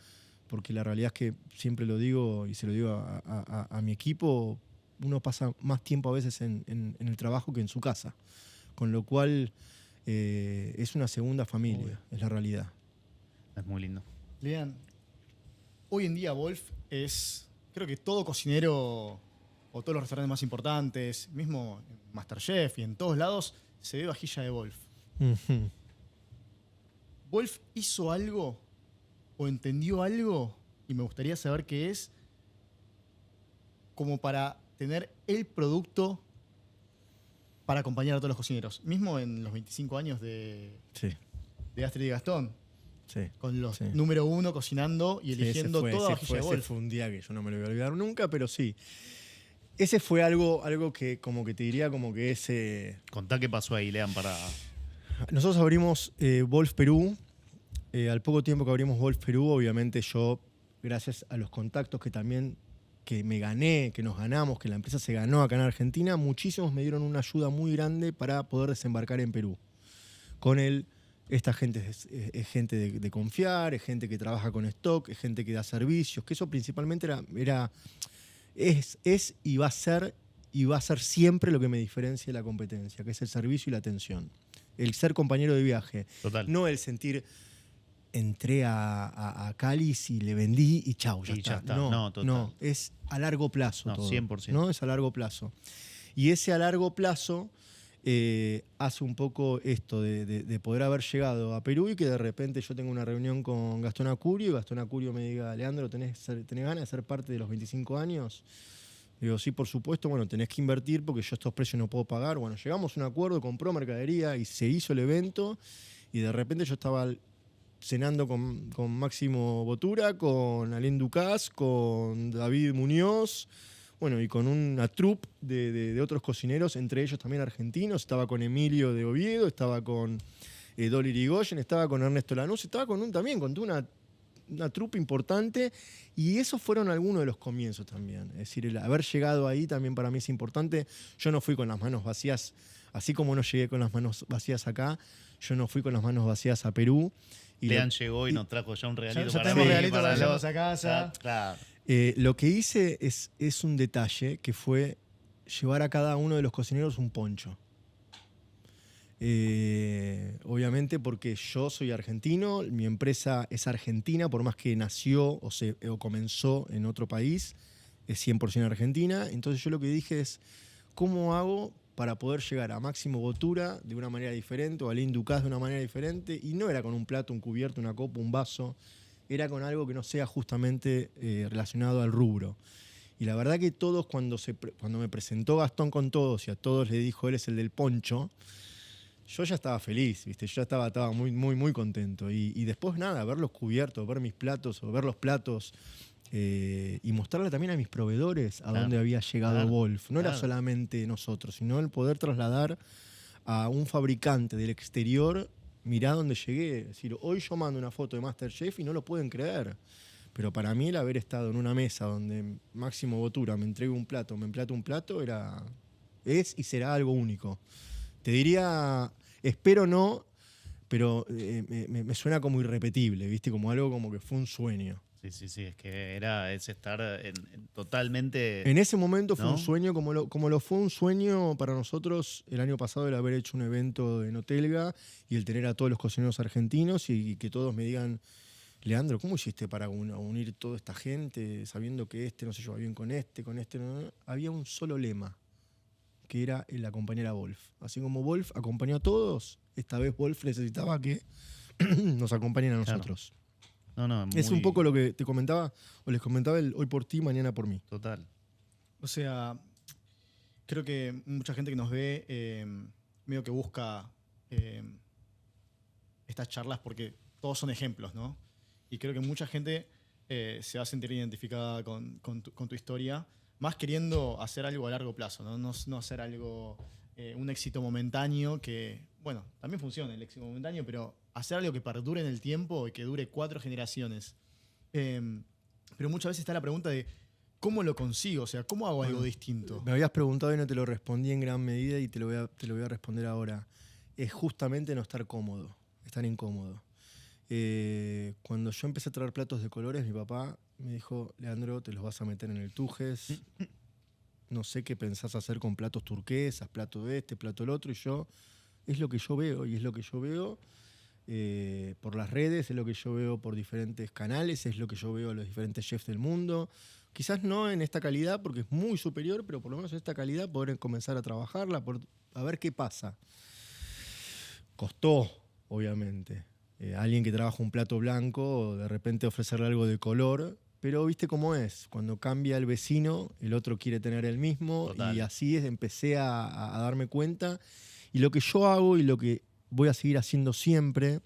porque la realidad es que siempre lo digo y se lo digo a mi equipo, uno pasa más tiempo a veces en el trabajo que en su casa, con lo cual es una segunda familia, es la realidad. Es muy lindo. Lean, hoy en día Wolf es, creo que todo cocinero o todos los restaurantes más importantes, mismo en MasterChef y en todos lados, se ve vajilla de Wolf. Uh-huh. ¿Wolf hizo algo o entendió algo, y me gustaría saber qué es, como para tener el producto para acompañar a todos los cocineros? Mismo en los 25 años de Astrid y Gastón. Sí, con los número 1 cocinando y eligiendo toda vajilla de Wolf. Ese fue un día que yo no me lo voy a olvidar nunca, pero sí. Ese fue algo que como que te diría como que ese... Contá qué pasó ahí, Lean, para... Nosotros abrimos Wolf Perú. Al poco tiempo que abrimos Wolf Perú, obviamente yo, gracias a los contactos que me gané, que nos ganamos, que la empresa se ganó acá en Argentina, muchísimos me dieron una ayuda muy grande para poder desembarcar en Perú. Con esta gente es gente de confiar, es gente que trabaja con stock, es gente que da servicios, que eso principalmente es y va a ser siempre lo que me diferencia de la competencia, que es el servicio y la atención. El ser compañero de viaje. Total. No el sentir, entré a Cáliz y le vendí y chau, ya está. No, total. No, es a largo plazo todo. 100%. ¿No? Es a largo plazo. Y ese a largo plazo hace un poco esto de poder haber llegado a Perú y que de repente yo tengo una reunión con Gastón Acurio y Gastón Acurio me diga: Leandro, ¿tenés ganas de ser parte de los 25 años? Digo, sí, por supuesto. Bueno, tenés que invertir porque yo estos precios no puedo pagar. Bueno, llegamos a un acuerdo, compró mercadería y se hizo el evento, y de repente yo estaba cenando con Máximo Bottura, con Alain Ducasse, con David Muñoz, bueno, y con una troupe de otros cocineros, entre ellos también argentinos. Estaba con Emilio de Oviedo, estaba con Dolly Irigoyen, estaba con Ernesto Lanús, estaba con una troupe importante, y esos fueron algunos de los comienzos también. Es decir, el haber llegado ahí también para mí es importante. Yo no fui con las manos vacías, así como no llegué con las manos vacías acá, yo no fui con las manos vacías a Perú. Lean llegó y nos trajo ya un regalito ya para tenemos mí, regalito para los- llevarnos a casa. Claro. Lo que hice es un detalle, que fue llevar a cada uno de los cocineros un poncho. Obviamente porque yo soy argentino, mi empresa es argentina, por más que nació o comenzó en otro país, es 100% argentina. Entonces yo lo que dije es: ¿cómo hago para poder llegar a Máximo Bottura de una manera diferente, o a Alain Ducasse de una manera diferente? Y no era con un plato, un cubierto, una copa, un vaso, era con algo que no sea justamente relacionado al rubro. Y la verdad que todos, cuando me presentó Gastón con todos y a todos le dijo: él es el del poncho, yo ya estaba feliz, ¿viste? Yo ya estaba muy, muy, muy contento. Y después, nada, ver los cubiertos, ver mis platos o ver los platos y mostrarle también a mis proveedores a Claro, dónde había llegado claro, Wolf. No era claro. solamente nosotros, sino el poder trasladar a un fabricante del exterior, mirá dónde llegué. Es decir, hoy yo mando una foto de MasterChef y no lo pueden creer. Pero para mí el haber estado en una mesa donde Máximo Bottura me entregue un plato, me emplate un plato, es y será algo único. Te diría, espero no, pero me suena como irrepetible, ¿viste? Como algo como que fue un sueño. Sí, es que es estar totalmente... En ese momento fue ¿no? un sueño, como lo fue un sueño para nosotros el año pasado el haber hecho un evento en Hotelga y el tener a todos los cocineros argentinos y que todos me digan, Leandro, ¿cómo hiciste para unir toda esta gente sabiendo que este no se lleva bien con este no? Había un solo lema, que era la compañera Wolf. Así como Wolf acompañó a todos, esta vez Wolf necesitaba que nos acompañen a Claro. nosotros. No, Es un poco lo que te comentaba, o les comentaba el hoy por ti, mañana por mí. Total. O sea, creo que mucha gente que nos ve medio que busca estas charlas porque todos son ejemplos, ¿no? Y creo que mucha gente se va a sentir identificada con tu historia, más queriendo hacer algo a largo plazo, ¿no? No hacer algo, un éxito momentáneo que, bueno, también funciona el éxito momentáneo, pero hacer algo que perdure en el tiempo y que dure 4 generaciones. Pero muchas veces está la pregunta de ¿cómo lo consigo? O sea, ¿cómo hago algo distinto? Me habías preguntado y no te lo respondí en gran medida y te lo voy a responder ahora. Es justamente no estar cómodo, estar incómodo. Cuando yo empecé a traer platos de colores, mi papá me dijo, Leandro, te los vas a meter en el Tujes. No sé qué pensás hacer con platos turquesas, plato de este, plato del otro. Y yo, es lo que yo veo y es lo que yo veo por las redes, es lo que yo veo por diferentes canales, es lo que yo veo a los diferentes chefs del mundo. Quizás no en esta calidad, porque es muy superior, pero por lo menos en esta calidad poder comenzar a trabajarla, a ver qué pasa. Costó, obviamente. Alguien que trabaja un plato blanco, de repente ofrecerle algo de color, pero viste cómo es. Cuando cambia el vecino, el otro quiere tener el mismo. Total. Y así empecé a darme cuenta. Y lo que yo hago y lo que voy a seguir haciendo siempre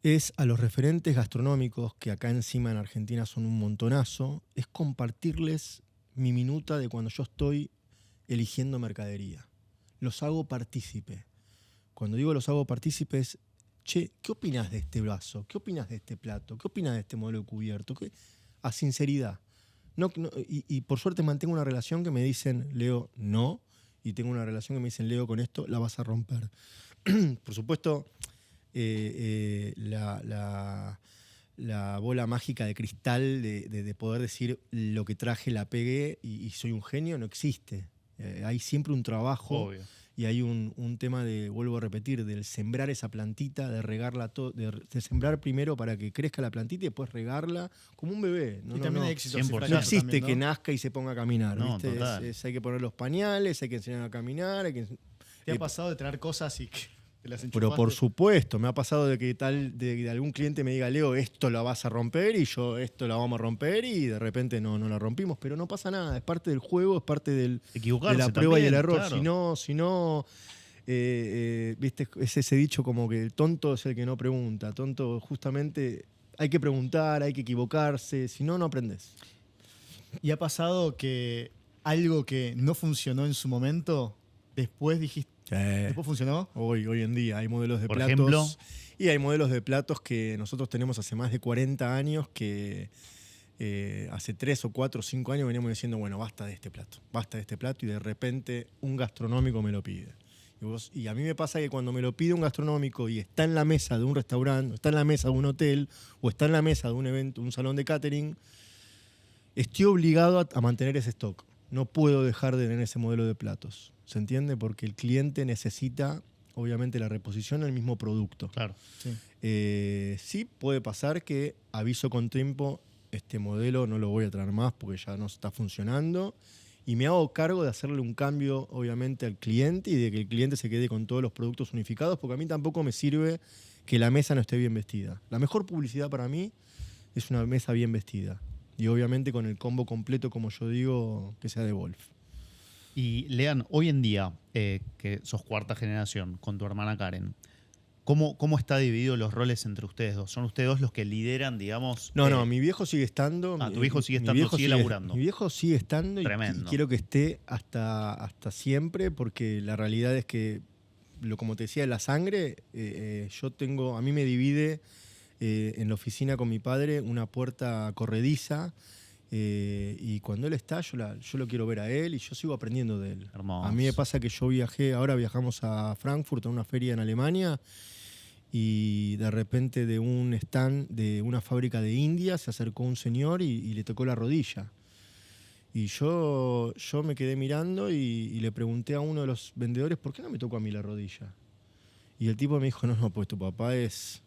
es a los referentes gastronómicos, que acá encima en Argentina son un montonazo, es compartirles mi minuta de cuando yo estoy eligiendo mercadería. Los hago partícipe. Cuando digo los hago partícipes, che, ¿qué opinas de este vaso? ¿Qué opinas de este plato? ¿Qué opinas de este modelo de cubierto? A sinceridad. Y por suerte mantengo una relación que me dicen, Leo, no. Y tengo una relación que me dicen, Leo, con esto la vas a romper. Por supuesto, la bola mágica de cristal de poder decir lo que traje la pegué y soy un genio no existe. Hay siempre un trabajo. Obvio. Y hay un tema vuelvo a repetir, del sembrar esa plantita, de regarla de sembrar primero para que crezca la plantita y después regarla como un bebé. Y también hay éxitos y 100%. fracasos No existe también, ¿no? que nazca y se ponga a caminar. No, ¿viste? total. Hay que poner los pañales, hay que enseñar a caminar. ¿Te ha pasado de traer cosas y que te las Pero por enchufaste? supuesto, me ha pasado de algún cliente me diga, Leo, esto lo vas a romper y yo esto la vamos a romper y de repente no la rompimos, pero no pasa nada, es parte del juego, es parte de Equivocarse la prueba y el también, error. claro. Si no viste, es ese dicho como que el tonto es el que no pregunta. Tonto, justamente, hay que preguntar, hay que equivocarse, si no, no aprendes. ¿Y ha pasado que algo que no funcionó en su momento, después dijiste, después funcionó? Hoy en día hay modelos de Por platos. ejemplo. Y hay modelos de platos que nosotros tenemos hace más de 40 años que hace 3 o 4 o 5 años veníamos diciendo, bueno, basta de este plato, y de repente un gastronómico me lo pide. Y a mí me pasa que cuando me lo pide un gastronómico y está en la mesa de un restaurante, o está en la mesa de un hotel, o está en la mesa de un evento, un salón de catering, estoy obligado a mantener ese stock. No puedo dejar de tener ese modelo de platos. ¿Se entiende? Porque el cliente necesita, obviamente, la reposición del mismo producto. Claro. Sí. Sí puede pasar que aviso con tiempo, este modelo no lo voy a traer más porque ya no está funcionando. Y me hago cargo de hacerle un cambio, obviamente, al cliente y de que el cliente se quede con todos los productos unificados, porque a mí tampoco me sirve que la mesa no esté bien vestida. La mejor publicidad para mí es una mesa bien vestida. Y obviamente con el combo completo, como yo digo, que sea de Wolf. Y Lean, hoy en día, que sos cuarta generación con tu hermana Karen, ¿cómo está dividido los roles entre ustedes dos? ¿Son ustedes dos los que lideran, digamos? No, mi viejo sigue estando. Tu viejo sigue estando, sigue laburando. Mi viejo sigue estando y quiero que esté hasta siempre, porque la realidad es que, como te decía, la sangre, a mí me divide en la oficina con mi padre una puerta corrediza. Y cuando él está, yo lo quiero ver a él y yo sigo aprendiendo de él. Hermoso. A mí me pasa que yo ahora viajamos a Frankfurt, a una feria en Alemania, y de repente de un stand de una fábrica de India se acercó un señor y le tocó la rodilla. Y yo me quedé mirando y le pregunté a uno de los vendedores, ¿por qué no me tocó a mí la rodilla? Y el tipo me dijo, no, pues tu papá es...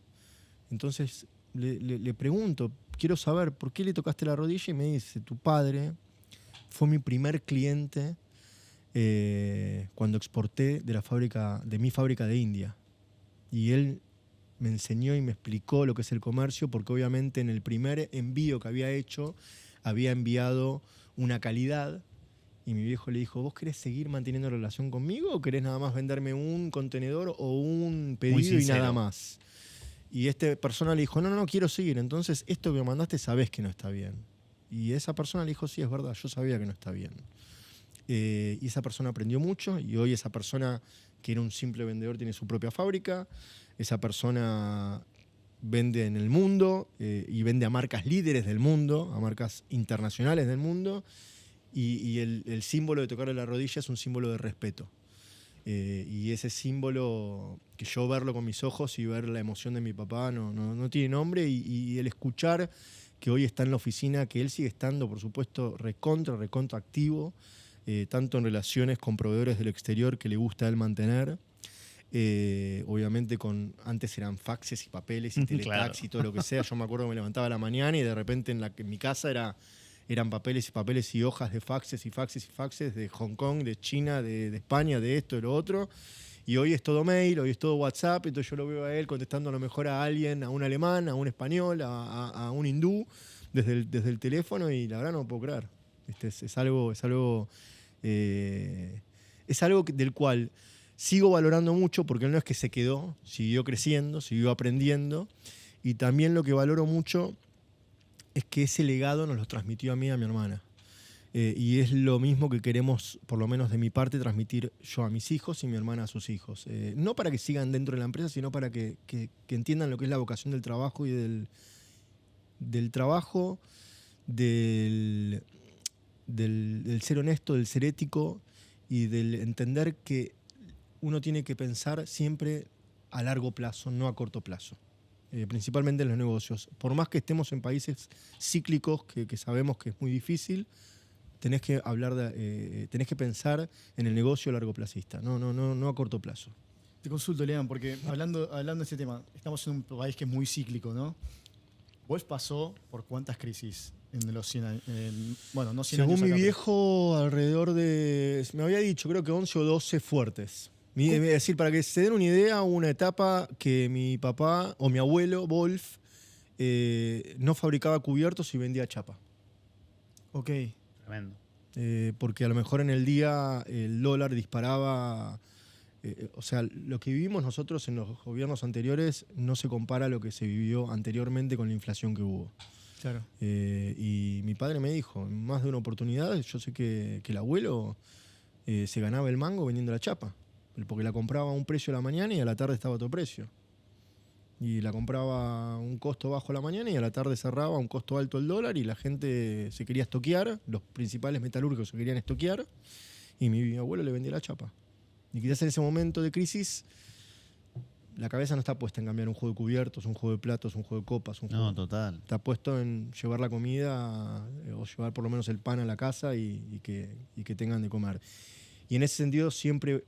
Entonces le pregunto, quiero saber por qué le tocaste la rodilla, y me dice, tu padre fue mi primer cliente cuando exporté de mi fábrica de India. Y él me enseñó y me explicó lo que es el comercio, porque obviamente en el primer envío que había hecho, había enviado una calidad, y mi viejo le dijo, ¿vos querés seguir manteniendo relación conmigo o querés nada más venderme un contenedor o un pedido y nada más? Y esta persona le dijo, no, quiero seguir. Entonces, esto que me mandaste sabés que no está bien. Y esa persona le dijo, sí, es verdad, yo sabía que no está bien. Y esa persona aprendió mucho, y hoy esa persona, que era un simple vendedor, tiene su propia fábrica. Esa persona vende en el mundo y vende a marcas líderes del mundo, a marcas internacionales del mundo. Y el símbolo de tocarle la rodilla es un símbolo de respeto. Y ese símbolo, que yo verlo con mis ojos y ver la emoción de mi papá, no tiene nombre. Y el escuchar que hoy está en la oficina, que él sigue estando, por supuesto, recontra activo, tanto en relaciones con proveedores del exterior que le gusta a él mantener. Obviamente antes eran faxes y papeles y telefax claro. y todo lo que sea. Yo me acuerdo que me levantaba a la mañana y de repente en mi casa eran papeles y hojas de faxes de Hong Kong, de China, de España, de esto, de lo otro. Y hoy es todo mail, hoy es todo WhatsApp, entonces yo lo veo a él contestando a lo mejor a alguien, a un alemán, a un español, a un hindú, desde el teléfono, y la verdad no lo puedo creer. Es algo del cual sigo valorando mucho, porque no es que se quedó, siguió creciendo, siguió aprendiendo. Y también lo que valoro mucho es que ese legado nos lo transmitió a mí y a mi hermana. Y es lo mismo que queremos, por lo menos de mi parte, transmitir yo a mis hijos y mi hermana a sus hijos. No para que sigan dentro de la empresa, sino para que entiendan lo que es la vocación del trabajo y del trabajo, del ser honesto, del ser ético y del entender que uno tiene que pensar siempre a largo plazo, no a corto plazo. Principalmente en los negocios. Por más que estemos en países cíclicos, que sabemos que es muy difícil, tenés que pensar en el negocio largoplacista, no a corto plazo. Te consulto, Lean, porque hablando de este tema, estamos en un país que es muy cíclico, ¿no? ¿Wolf pasó por cuántas crisis en los 100 años? Bueno, no 100 años. Según mi viejo, alrededor de... Me había dicho, creo que 11 o 12 fuertes. Es decir, para que se den una idea, hubo una etapa que mi papá o mi abuelo, Wolf, no fabricaba cubiertos y vendía chapa. Ok. Tremendo. Porque a lo mejor en el día el dólar disparaba. O sea, lo que vivimos nosotros en los gobiernos anteriores no se compara a lo que se vivió anteriormente con la inflación que hubo. Claro. Y mi padre me dijo, en más de una oportunidad, yo sé que el abuelo se ganaba el mango vendiendo la chapa. Porque la compraba a un precio a la mañana y a la tarde estaba a otro precio. Y la compraba a un costo bajo a la mañana y a la tarde cerraba a un costo alto el dólar, y la gente se quería estoquear, los principales metalúrgicos se querían estoquear, y mi abuelo le vendía la chapa. Y quizás en ese momento de crisis la cabeza no está puesta en cambiar un juego de cubiertos, un juego de platos, un juego de copas. Total. Está puesto en llevar la comida o llevar por lo menos el pan a la casa y que tengan de comer. Y en ese sentido siempre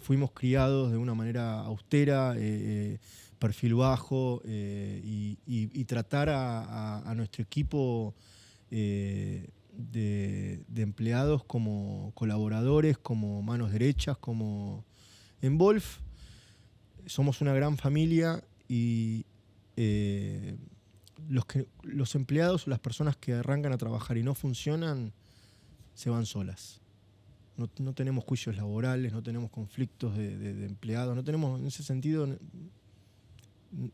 fuimos criados de una manera austera, perfil bajo, y tratar a nuestro equipo de empleados como colaboradores, como manos derechas, como en Wolf. Somos una gran familia y los empleados o las personas que arrancan a trabajar y no funcionan, se van solas. No tenemos juicios laborales, no tenemos conflictos de empleados, no tenemos, en ese sentido,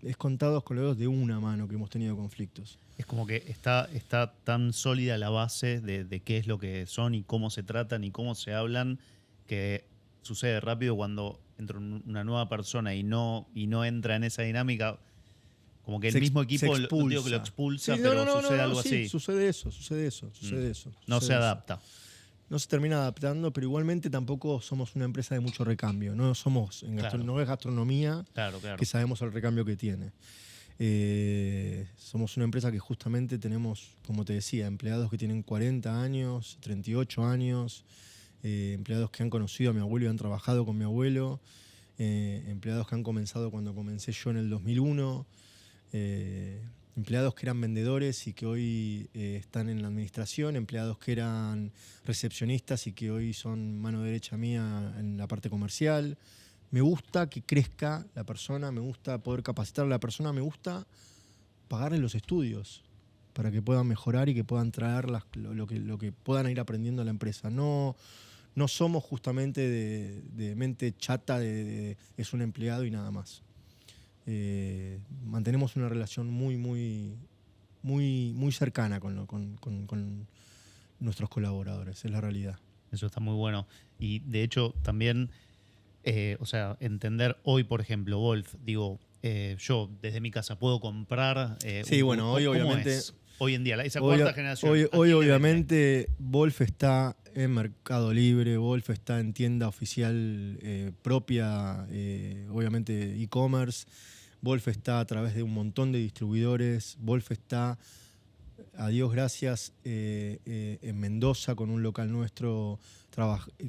es contados con los dedos de una mano que hemos tenido conflictos. Es como que está tan sólida la base de qué es lo que son y cómo se tratan y cómo se hablan, que sucede rápido cuando entra una nueva persona y no entra en esa dinámica. Como que el mismo equipo, no digo que lo expulsa, Sí, pero sucede algo así. Sucede eso. No se adapta. No se termina adaptando, pero igualmente tampoco somos una empresa de mucho recambio. No somos no es gastronomía, Claro. que sabemos el recambio que tiene. Somos una empresa que justamente tenemos, como te decía, empleados que tienen 40 años, 38 años, empleados que han conocido a mi abuelo y han trabajado con mi abuelo, empleados que han comenzado cuando comencé yo en el 2001, empleados que eran vendedores y que hoy están en la administración, empleados que eran recepcionistas y que hoy son mano derecha mía en la parte comercial. Me gusta que crezca la persona, me gusta poder capacitar a la persona, me gusta pagarle los estudios para que puedan mejorar y que puedan traer lo que puedan ir aprendiendo a la empresa. No somos justamente de mente chata, es un empleado y nada más. Mantenemos una relación muy cercana con nuestros colaboradores, es la realidad. Eso está muy bueno. Y de hecho también, entender hoy, por ejemplo, Wolf, digo, yo desde mi casa puedo comprar... Sí, bueno, hoy obviamente... Hoy en día, esa cuarta generación. Hoy obviamente Wolf está en Mercado Libre, Wolf está en tienda oficial propia, obviamente e-commerce, Wolf está a través de un montón de distribuidores, Wolf está, a Dios gracias, en Mendoza con un local nuestro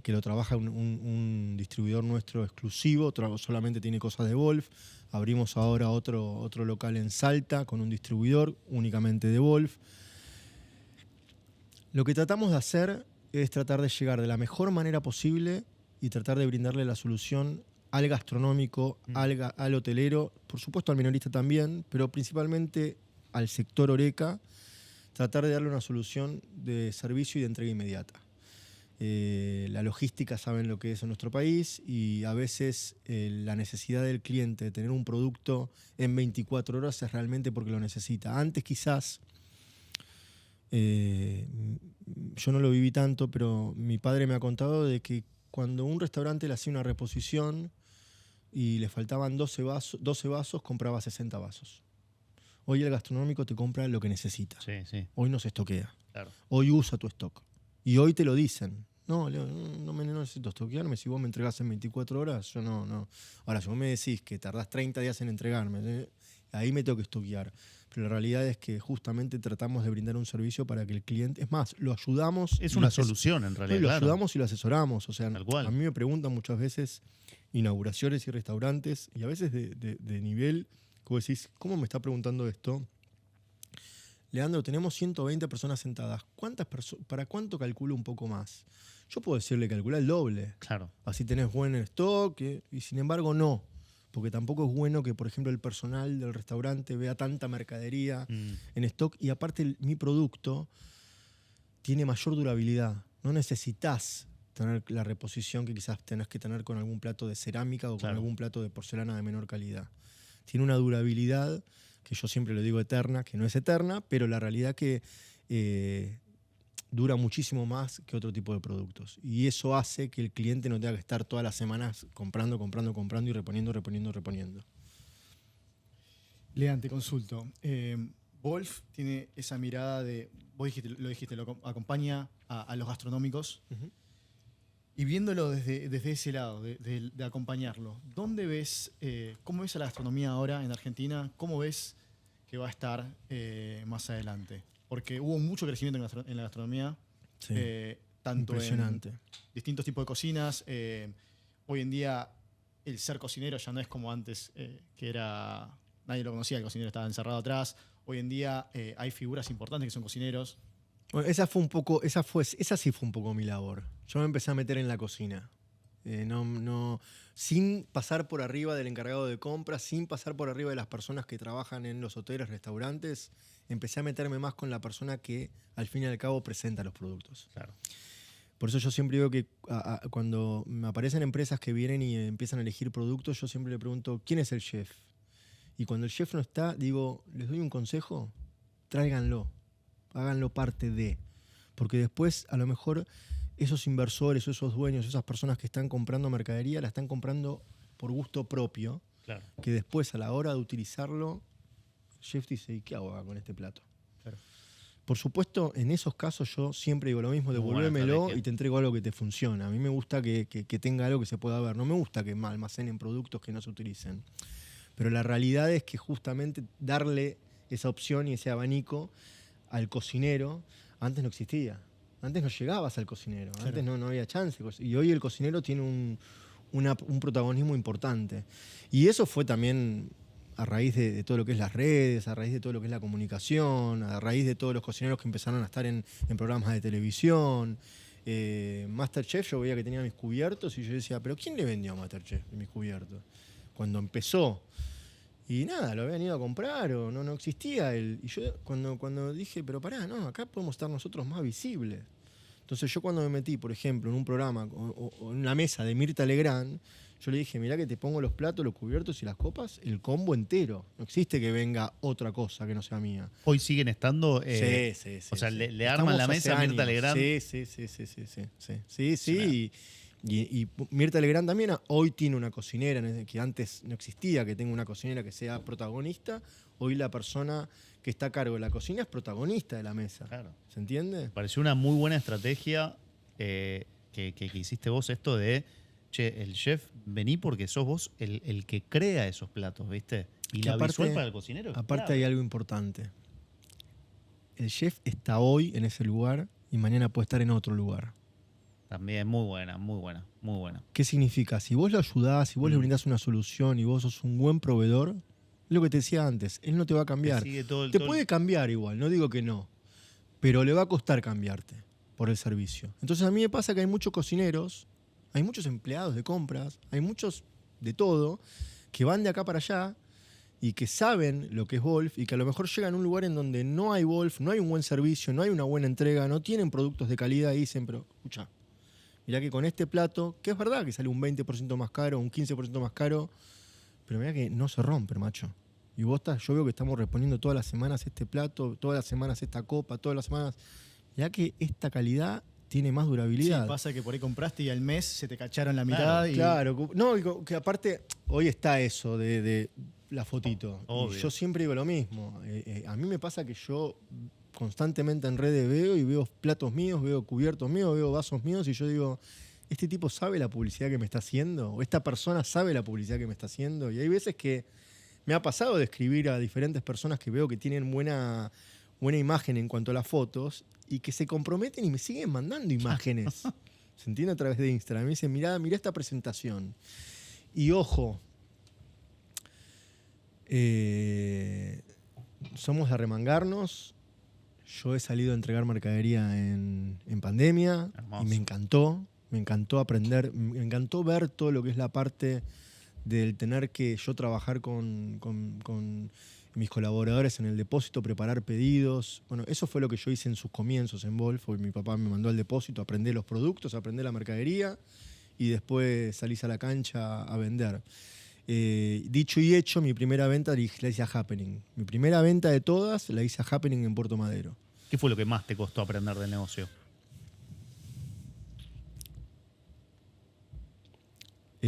que lo trabaja un distribuidor nuestro exclusivo, solamente tiene cosas de Wolf. Abrimos ahora otro local en Salta con un distribuidor únicamente de Wolf. Lo que tratamos de hacer es tratar de llegar de la mejor manera posible y tratar de brindarle la solución al gastronómico, al hotelero, por supuesto al minorista también, pero principalmente al sector Horeca, tratar de darle una solución de servicio y de entrega inmediata. La logística saben lo que es en nuestro país y a veces la necesidad del cliente de tener un producto en 24 horas es realmente porque lo necesita. Antes quizás, yo no lo viví tanto, pero mi padre me ha contado de que cuando un restaurante le hacía una reposición y le faltaban 12 vasos, compraba 60 vasos. Hoy el gastronómico te compra lo que necesita. Sí. Hoy no se estoquea. Claro. Hoy usa tu stock. Y hoy te lo dicen. No, Leo, no necesito estoquearme. Si vos me entregás en 24 horas, yo no. Ahora, si vos me decís que tardás 30 días en entregarme, ahí me tengo que estoquear. Pero la realidad es que justamente tratamos de brindar un servicio para que el cliente... Es más, lo ayudamos... Es una solución, en realidad. Lo ayudamos y lo asesoramos. O sea, Tal cual. A mí me preguntan muchas veces inauguraciones y restaurantes, y a veces de nivel, como decís, ¿cómo me está preguntando esto? Leandro, tenemos 120 personas sentadas. ¿Para cuánto calculo un poco más? Yo puedo decirle calcular el doble. Claro. Así tenés buen stock, y sin embargo no. Porque tampoco es bueno que, por ejemplo, el personal del restaurante vea tanta mercadería en stock. Y aparte, mi producto tiene mayor durabilidad. No necesitas tener la reposición que quizás tenés que tener con algún plato de cerámica o con algún plato de porcelana de menor calidad. Tiene una durabilidad que yo siempre le digo eterna, que no es eterna, pero la realidad que dura muchísimo más que otro tipo de productos. Y eso hace que el cliente no tenga que estar todas las semanas comprando y reponiendo. Lean, te consulto. Wolf tiene esa mirada de, vos dijiste, lo acompaña a los gastronómicos. Uh-huh. Y viéndolo desde ese lado, de acompañarlo, ¿dónde ves, cómo ves a la gastronomía ahora en Argentina? ¿Cómo ves que va a estar más adelante? Porque hubo mucho crecimiento en la gastronomía, Sí, tanto impresionante. en distintos tipos de cocinas. Hoy en día el ser cocinero ya no es como antes, que era nadie lo conocía, el cocinero estaba encerrado atrás. Hoy en día hay figuras importantes que son cocineros. Bueno, esa sí fue un poco mi labor. Yo me empecé a meter en la cocina. Sin pasar por arriba del encargado de compras, sin pasar por arriba de las personas que trabajan en los hoteles, restaurantes, empecé a meterme más con la persona que al fin y al cabo presenta los productos. Claro. Por eso yo siempre digo que cuando me aparecen empresas que vienen y empiezan a elegir productos, yo siempre le pregunto, ¿quién es el chef? Y cuando el chef no está, digo, les doy un consejo, tráiganlo, háganlo parte de. Porque después, a lo mejor, esos inversores, esos dueños, esas personas que están comprando mercadería, la están comprando por gusto propio, Claro. que después, a la hora de utilizarlo, el chef dice, ¿y qué hago acá con este plato? Claro. Por supuesto, en esos casos yo siempre digo lo mismo, Muy buena devuélvemelo estrategia. y te entrego algo que te funcione. A mí me gusta que tenga algo que se pueda ver. No me gusta que almacenen productos que no se utilicen. Pero la realidad es que justamente darle esa opción y ese abanico al cocinero, antes no existía. Antes no llegabas al cocinero, Claro. antes no había chance. Y hoy el cocinero tiene un protagonismo importante. Y eso fue también a raíz de todo lo que es las redes, a raíz de todo lo que es la comunicación, a raíz de todos los cocineros que empezaron a estar en programas de televisión. Masterchef, yo veía que tenía mis cubiertos y yo decía, ¿pero quién le vendió a Masterchef mis cubiertos? Cuando empezó. Y nada, lo habían ido a comprar o no existía. Y yo cuando dije, pero pará, no, acá podemos estar nosotros más visibles. Entonces yo cuando me metí, por ejemplo, en un programa o en una mesa de Mirta Legrand, yo le dije, mirá que te pongo los platos, los cubiertos y las copas, el combo entero. No existe que venga otra cosa que no sea mía. Hoy siguen estando. Sí. O sea, sí. le arman la Estamos mesa a hace Mirta años. Legrand. Sí. Y Mirta Legrand también hoy tiene una cocinera, que antes no existía, que tenga una cocinera que sea protagonista. Hoy la persona que está a cargo de la cocina es protagonista de la mesa. Claro. ¿Se entiende? Pareció una muy buena estrategia que hiciste vos, esto de, che, el chef, vení porque sos vos el que crea esos platos, ¿viste? Y Que la aparte- visual para el cocinero. es Aparte clave. hay algo importante. El chef está hoy en ese lugar y mañana puede estar en otro lugar. También muy buena, muy buena, muy buena. ¿Qué significa? Si vos lo ayudás, si vos le brindás una solución y vos sos un buen proveedor, es lo que te decía antes, él no te va a cambiar. Te sigue todo el- Te todo el- puede cambiar igual, no digo que no, pero le va a costar cambiarte por el servicio. Entonces a mí me pasa que hay muchos cocineros, hay muchos empleados de compras, hay muchos de todo, que van de acá para allá y que saben lo que es Wolf y que a lo mejor llegan a un lugar en donde no hay Wolf, no hay un buen servicio, no hay una buena entrega, no tienen productos de calidad y dicen, pero escucha, mirá que con este plato, que es verdad que sale un 20% más caro, un 15% más caro, pero mirá que no se rompe, macho. Y yo veo que estamos reponiendo todas las semanas este plato, todas las semanas esta copa, todas las semanas. Mirá que esta calidad tiene más Sí, durabilidad. pasa que por ahí compraste y al mes se te cacharon la Claro, mitad. Y... Claro, no, que aparte, hoy está eso de la fotito. Obvio. Y yo siempre digo lo mismo. A mí me pasa que yo constantemente en redes veo platos míos, veo cubiertos míos, veo vasos míos y yo digo, ¿este tipo sabe la publicidad que me está haciendo? ¿O esta persona sabe la publicidad que me está haciendo? Y hay veces que me ha pasado de escribir a diferentes personas que veo que tienen buena imagen en cuanto a las fotos y que se comprometen y me siguen mandando imágenes. ¿Se entiende? A través de Instagram. Me dicen, mirá esta presentación. Y ojo, somos de arremangarnos. Yo he salido a entregar mercadería en pandemia. Hermoso. Y me encantó aprender, me encantó ver todo lo que es la parte del tener que yo trabajar con mis colaboradores en el depósito, preparar pedidos. Bueno, eso fue lo que yo hice en sus comienzos en Wolf. Mi papá me mandó al depósito, aprendí los productos, aprendí la mercadería y después salís a la cancha a vender. Dicho y hecho, mi primera venta la hice a Happening. Mi primera venta de todas la hice a Happening en Puerto Madero. ¿Qué fue lo que más te costó aprender del negocio?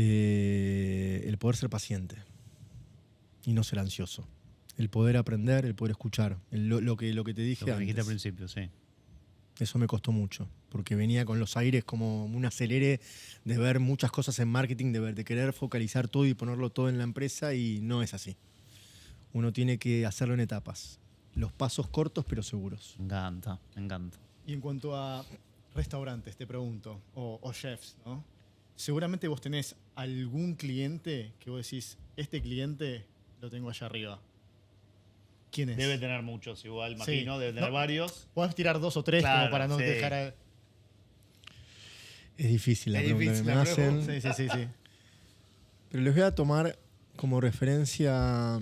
El poder ser paciente y no ser ansioso. El poder aprender, el poder escuchar. Lo que te dije Lo que dijiste al antes. principio, sí. Eso me costó mucho, porque venía con los aires como un acelere de ver muchas cosas en marketing, de querer focalizar todo y ponerlo todo en la empresa, y no es así. Uno tiene que hacerlo en etapas. Los pasos cortos pero seguros. Me encanta, me encanta. Y en cuanto a restaurantes, te pregunto, o chefs, ¿no? Seguramente vos tenés algún cliente que vos decís, este cliente lo tengo allá arriba. ¿Quién es? Debe tener muchos igual, Sí. imagino, debe tener No. varios. Podés tirar 2 o 3 Claro, como para no sí. dejar a... Es difícil la Es pregunta difícil que me la hacen. pregunta. Sí. Pero les voy a tomar como referencia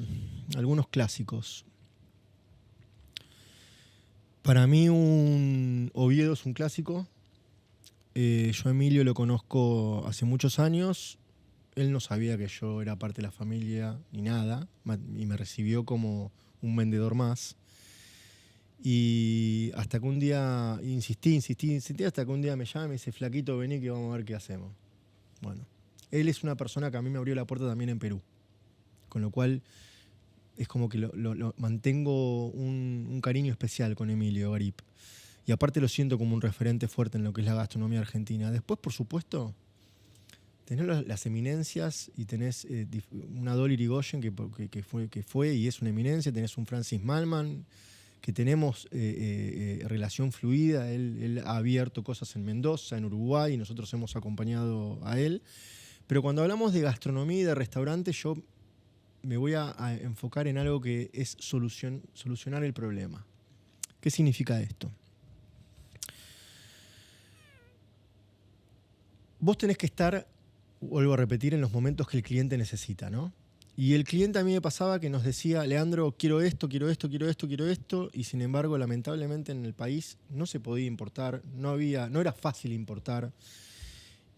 algunos clásicos. Para mí un Oviedo es un clásico. Yo a Emilio lo conozco hace muchos años. Él no sabía que yo era parte de la familia ni nada, y me recibió como un vendedor más. Y hasta que un día insistí, hasta que un día me llama y me dice, flaquito, vení que vamos a ver qué hacemos. Bueno, él es una persona que a mí me abrió la puerta también en Perú. Con lo cual es como que lo mantengo un cariño especial con Emilio Garip. Y aparte lo siento como un referente fuerte en lo que es la gastronomía argentina. Después, por supuesto, tenés las eminencias y tenés una Dolly Irigoyen que fue y es una eminencia. Tenés un Francis Malman, que tenemos relación fluida. Él ha abierto cosas en Mendoza, en Uruguay, y nosotros hemos acompañado a él. Pero cuando hablamos de gastronomía y de restaurantes, yo me voy a enfocar en algo que es solucionar el problema. ¿Qué significa esto? Vos tenés que estar, vuelvo a repetir, en los momentos que el cliente necesita, ¿no? Y el cliente a mí me pasaba que nos decía, Leandro, quiero esto, y sin embargo, lamentablemente en el país no se podía importar, no era fácil importar.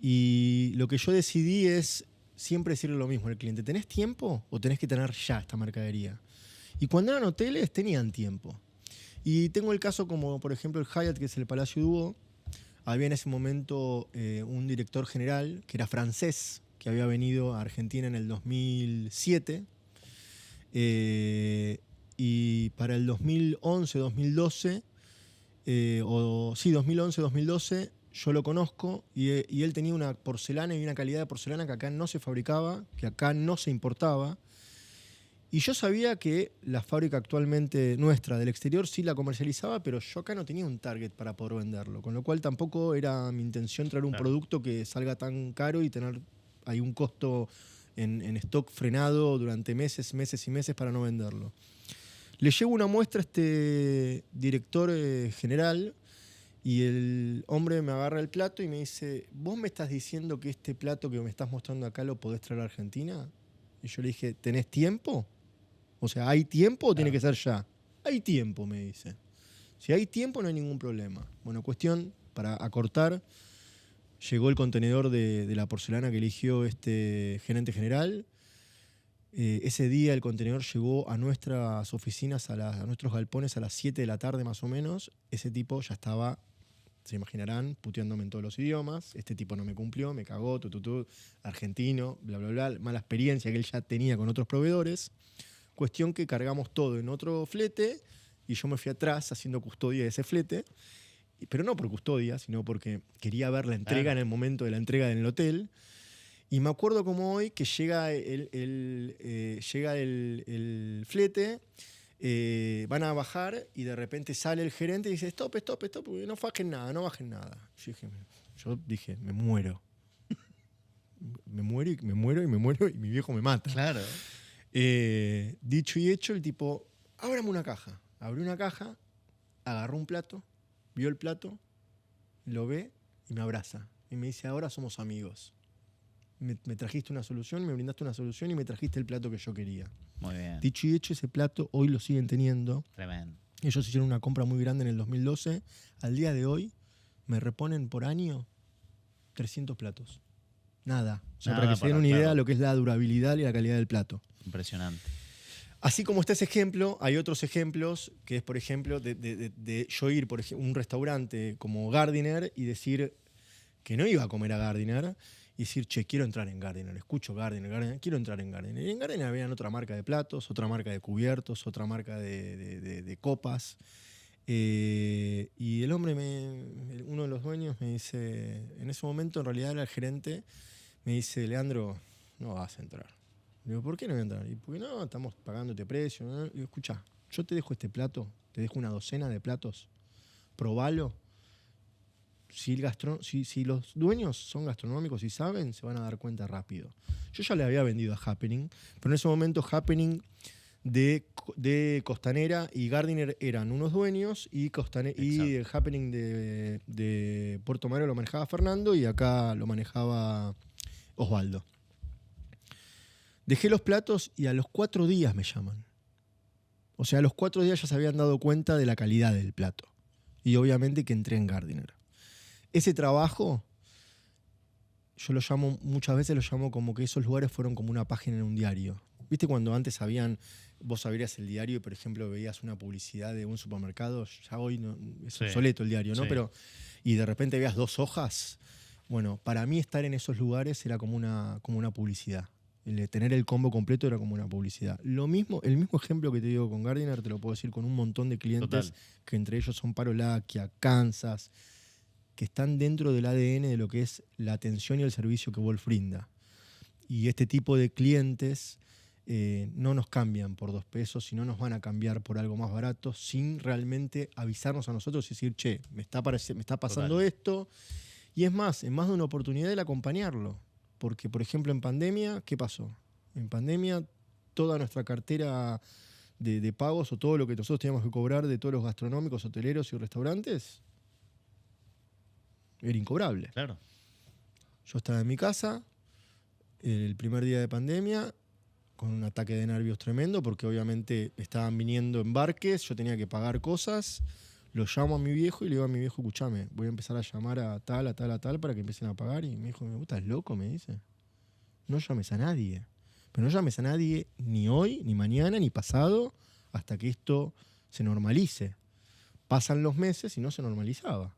Y lo que yo decidí es siempre decirle lo mismo al cliente, ¿tenés tiempo o tenés que tener ya esta mercadería? Y cuando eran hoteles tenían tiempo. Y tengo el caso como, por ejemplo, el Hyatt, que es el Palacio Dubó. Había en ese momento un director general que era francés, que había venido a Argentina en el 2007. Y para el 2011-2012, 2011-2012, yo lo conozco y él tenía una porcelana y una calidad de porcelana que acá no se fabricaba, que acá no se importaba. Y yo sabía que la fábrica actualmente nuestra del exterior sí la comercializaba, pero yo acá no tenía un target para poder venderlo, con lo cual tampoco era mi intención traer un producto que salga tan caro y tener ahí un costo en stock frenado durante meses y meses para no venderlo. Le llevo una muestra a este director general y el hombre me agarra el plato y me dice, ¿vos me estás diciendo que este plato que me estás mostrando acá lo podés traer a Argentina? Y yo le dije, ¿tenés tiempo? O sea, ¿hay tiempo o tiene que ser ya? Hay tiempo, me dice. Si hay tiempo no hay ningún problema. Bueno, cuestión, para acortar, llegó el contenedor de la porcelana que eligió este gerente general. Ese día el contenedor llegó a nuestras oficinas, a nuestros galpones a las 7 de la tarde más o menos. Ese tipo ya estaba, se imaginarán, puteándome en todos los idiomas. Este tipo no me cumplió, me cagó, argentino, bla, bla, bla. Mala experiencia que él ya tenía con otros proveedores. Cuestión que cargamos todo en otro flete y yo me fui atrás haciendo custodia de ese flete. Pero no por custodia, sino porque quería ver la entrega en el momento de la entrega en el hotel. Y me acuerdo como hoy que llega el flete, van a bajar y de repente sale el gerente y dice, stop, no bajen nada. Yo dije, me muero. Me muero y mi viejo me mata. Claro. Dicho y hecho, el tipo, ábrame una caja. Abrió una caja, agarró un plato, vio el plato, lo ve y me abraza. Y me dice, ahora somos amigos. Me trajiste una solución, me brindaste una solución y me trajiste el plato que yo quería. Muy bien. Dicho y hecho, ese plato hoy lo siguen teniendo. Tremendo. Ellos hicieron una compra muy grande en el 2012. Al día de hoy me reponen por año 300 platos. Nada. O sea, para que se den una idea de lo que es la durabilidad y la calidad del plato. Impresionante. Así como está ese ejemplo, hay otros ejemplos, que es, por ejemplo, de yo ir por ejemplo, a un restaurante como Gardiner y decir que no iba a comer a Gardiner y decir, che, quiero entrar en Gardiner, escucho Gardiner, quiero entrar en Gardiner. Y en Gardiner habían otra marca de platos, otra marca de cubiertos, otra marca de copas. Y el hombre, uno de los dueños, me dice, en ese momento en realidad era el gerente, me dice, Leandro, no vas a entrar. Le digo, ¿por qué no voy a entrar? Y porque no, estamos pagándote precio, ¿no? Le digo, escuchá, yo te dejo este plato, te dejo una docena de platos, probalo. Si los dueños son gastronómicos y saben, se van a dar cuenta rápido. Yo ya le había vendido a Happening, pero en ese momento Happening de Costanera y Gardiner eran unos dueños y el Happening de Puerto Madero lo manejaba Fernando y acá lo manejaba Osvaldo. Dejé los platos y a los 4 días me llaman. O sea, a los 4 días ya se habían dado cuenta de la calidad del plato. Y obviamente que entré en Gardiner. ese trabajo, yo lo llamo, muchas veces lo llamo como que esos lugares fueron como una página en un diario. ¿Viste cuando antes vos abrías el diario y, por ejemplo, veías una publicidad de un supermercado? Ya hoy no, es obsoleto el diario, ¿no? Sí. Y de repente veías 2 hojas. Bueno, para mí estar en esos lugares era como una publicidad. El de tener el combo completo era como una publicidad. El mismo ejemplo que te digo con Gardiner, te lo puedo decir con un montón de clientes, Total. que entre ellos son Parolaquia, Kansas, que están dentro del ADN de lo que es la atención y el servicio que Wolf brinda. Y este tipo de clientes no nos cambian por 2 pesos, sino nos van a cambiar por algo más barato, sin realmente avisarnos a nosotros y decir, che, me está pasando Total. esto. Y es más, en más de una oportunidad el acompañarlo. Porque, por ejemplo, en pandemia, ¿qué pasó? En pandemia, toda nuestra cartera de pagos o todo lo que nosotros teníamos que cobrar de todos los gastronómicos, hoteleros y restaurantes era incobrable. Claro. Yo estaba en mi casa el primer día de pandemia con un ataque de nervios tremendo porque obviamente estaban viniendo embarques, yo tenía que pagar cosas. Lo llamo a mi viejo y le digo a mi viejo, escuchame, voy a empezar a llamar a tal para que empiecen a pagar. Y mi hijo, ¿me estás loco? Me dice. No llames a nadie. Pero no llames a nadie ni hoy, ni mañana, ni pasado, hasta que esto se normalice. Pasan los meses y no se normalizaba.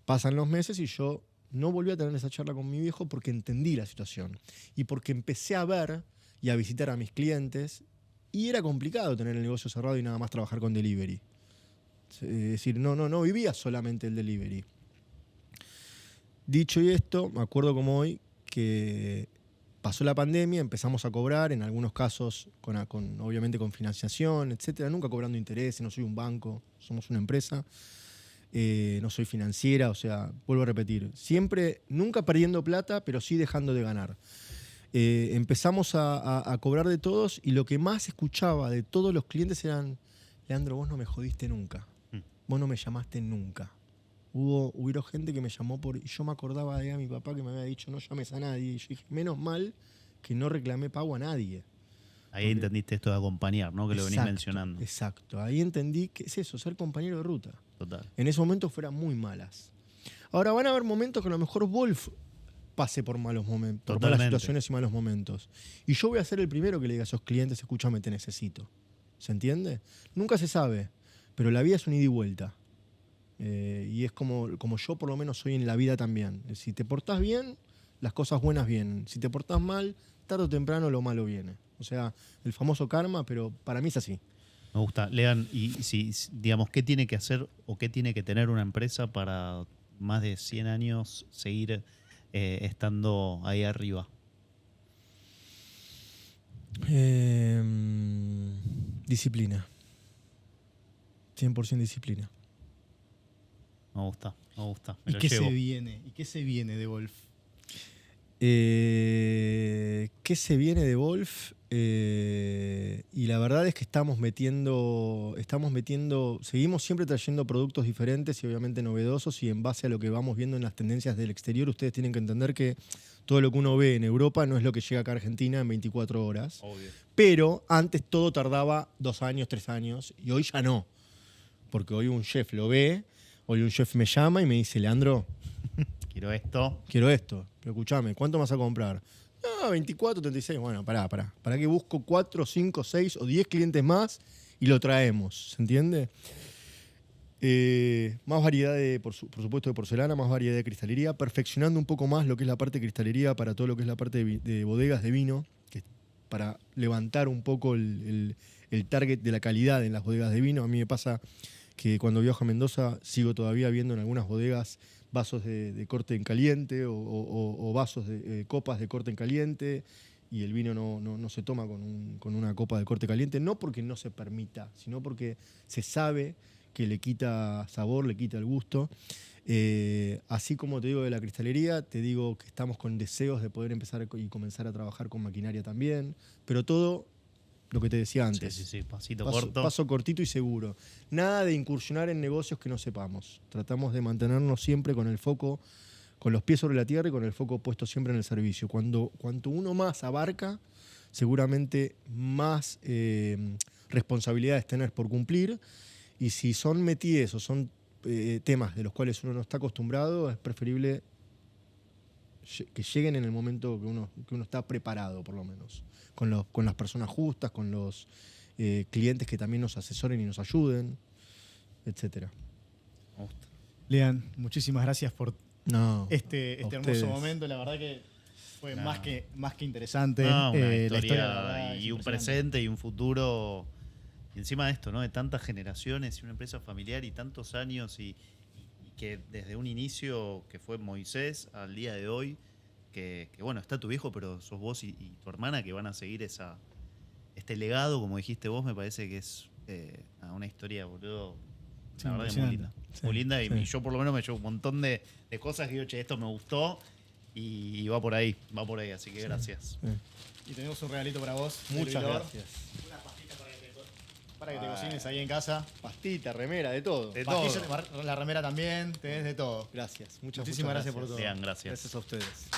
Pasan los meses y yo no volví a tener esa charla con mi viejo porque entendí la situación. Y porque empecé a ver y a visitar a mis clientes y era complicado tener el negocio cerrado y nada más trabajar con delivery. Es decir, no vivía solamente el delivery. Dicho y esto, me acuerdo como hoy que pasó la pandemia, empezamos a cobrar, en algunos casos obviamente con financiación, etcétera, nunca cobrando intereses, no soy un banco, somos una empresa, no soy financiera, o sea, vuelvo a repetir, siempre, nunca perdiendo plata, pero sí dejando de ganar. Empezamos a cobrar de todos y lo que más escuchaba de todos los clientes eran, Leandro, vos no me jodiste nunca. Vos no me llamaste nunca. Hubo gente que me llamó y yo me acordaba de mi papá que me había dicho no llames a nadie. Y yo dije, menos mal que no reclamé pago a nadie. Ahí entendiste esto de acompañar, ¿no? Que lo venís mencionando. Exacto. Ahí entendí que es eso, ser compañero de ruta. Total. En ese momento fueran muy malas. Ahora van a haber momentos que a lo mejor Wolf pase por malos momentos, por malas situaciones y malos momentos. Y yo voy a ser el primero que le diga a esos clientes, escúchame, te necesito. ¿Se entiende? Nunca se sabe. Pero la vida es un ida y vuelta. Y es como yo por lo menos soy en la vida también. Si te portás bien, las cosas buenas vienen. Si te portás mal, tarde o temprano lo malo viene. O sea, el famoso karma, pero para mí es así. Me gusta. Lean, y si digamos, ¿qué tiene que hacer o qué tiene que tener una empresa para más de 100 años seguir estando ahí arriba? Disciplina. 100% disciplina. Me gusta. ¿Y qué se viene? ¿Y qué se viene de Wolf? ¿Qué se viene de Wolf? Y la verdad es que seguimos siempre trayendo productos diferentes y obviamente novedosos, y en base a lo que vamos viendo en las tendencias del exterior, ustedes tienen que entender que todo lo que uno ve en Europa no es lo que llega acá a Argentina en 24 horas. Obvio. Pero antes todo tardaba 2 años, 3 años, y hoy ya no. Porque hoy un chef lo ve, hoy un chef me llama y me dice, Leandro, Quiero esto. pero escúchame, ¿cuánto vas a comprar? 24, 36. Bueno, pará. ¿Para qué busco 4, 5, 6 o 10 clientes más y lo traemos? ¿Se entiende? Más variedad, por supuesto, de porcelana, más variedad de cristalería, perfeccionando un poco más lo que es la parte de cristalería para todo lo que es la parte de bodegas de vino, que para levantar un poco el target de la calidad en las bodegas de vino. A mí me pasa que cuando viajo a Mendoza sigo todavía viendo en algunas bodegas vasos de corte en caliente o vasos de copas de corte en caliente, y el vino no se toma con una copa de corte caliente, no porque no se permita, sino porque se sabe que le quita sabor, le quita el gusto. Así como te digo de la cristalería, te digo que estamos con deseos de poder empezar y comenzar a trabajar con maquinaria también, pero todo lo que te decía antes. Sí, pasito corto. Paso cortito y seguro. Nada de incursionar en negocios que no sepamos. Tratamos de mantenernos siempre con el foco, con los pies sobre la tierra y con el foco puesto siempre en el servicio. Cuanto uno más abarca, seguramente más responsabilidades tenés por cumplir. Y si son métiers o son temas de los cuales uno no está acostumbrado, es preferible que lleguen en el momento que uno está preparado, por lo menos. Con las personas justas, con los clientes que también nos asesoren y nos ayuden, etc. Me gusta. Lean, muchísimas gracias por No, este hermoso ustedes. momento. La verdad que fue No. más que interesante. No, una La historia, la verdad, es y un impresionante. presente y un futuro. Y encima de esto, ¿no? De tantas generaciones y una empresa familiar y tantos años y que desde un inicio que fue Moisés al día de hoy, que bueno, está tu viejo, pero sos vos y tu hermana que van a seguir este legado, como dijiste vos, me parece que es una historia, boludo, Sí, la verdad que muy linda. impresionante. Sí, Muy linda sí. y yo por lo menos me llevo un montón de cosas que digo, che, esto me gustó y va por ahí, así que gracias. Sí. Y tenemos un regalito para vos. Muchas Luidor. gracias. Una pastita para que te cocines ahí en casa. Pastita, remera, de todo. De Pastilla, la remera también, tenés de todo. Gracias. Muchas Muchísimas gracias gracias por todo. Lean, gracias. Gracias a ustedes.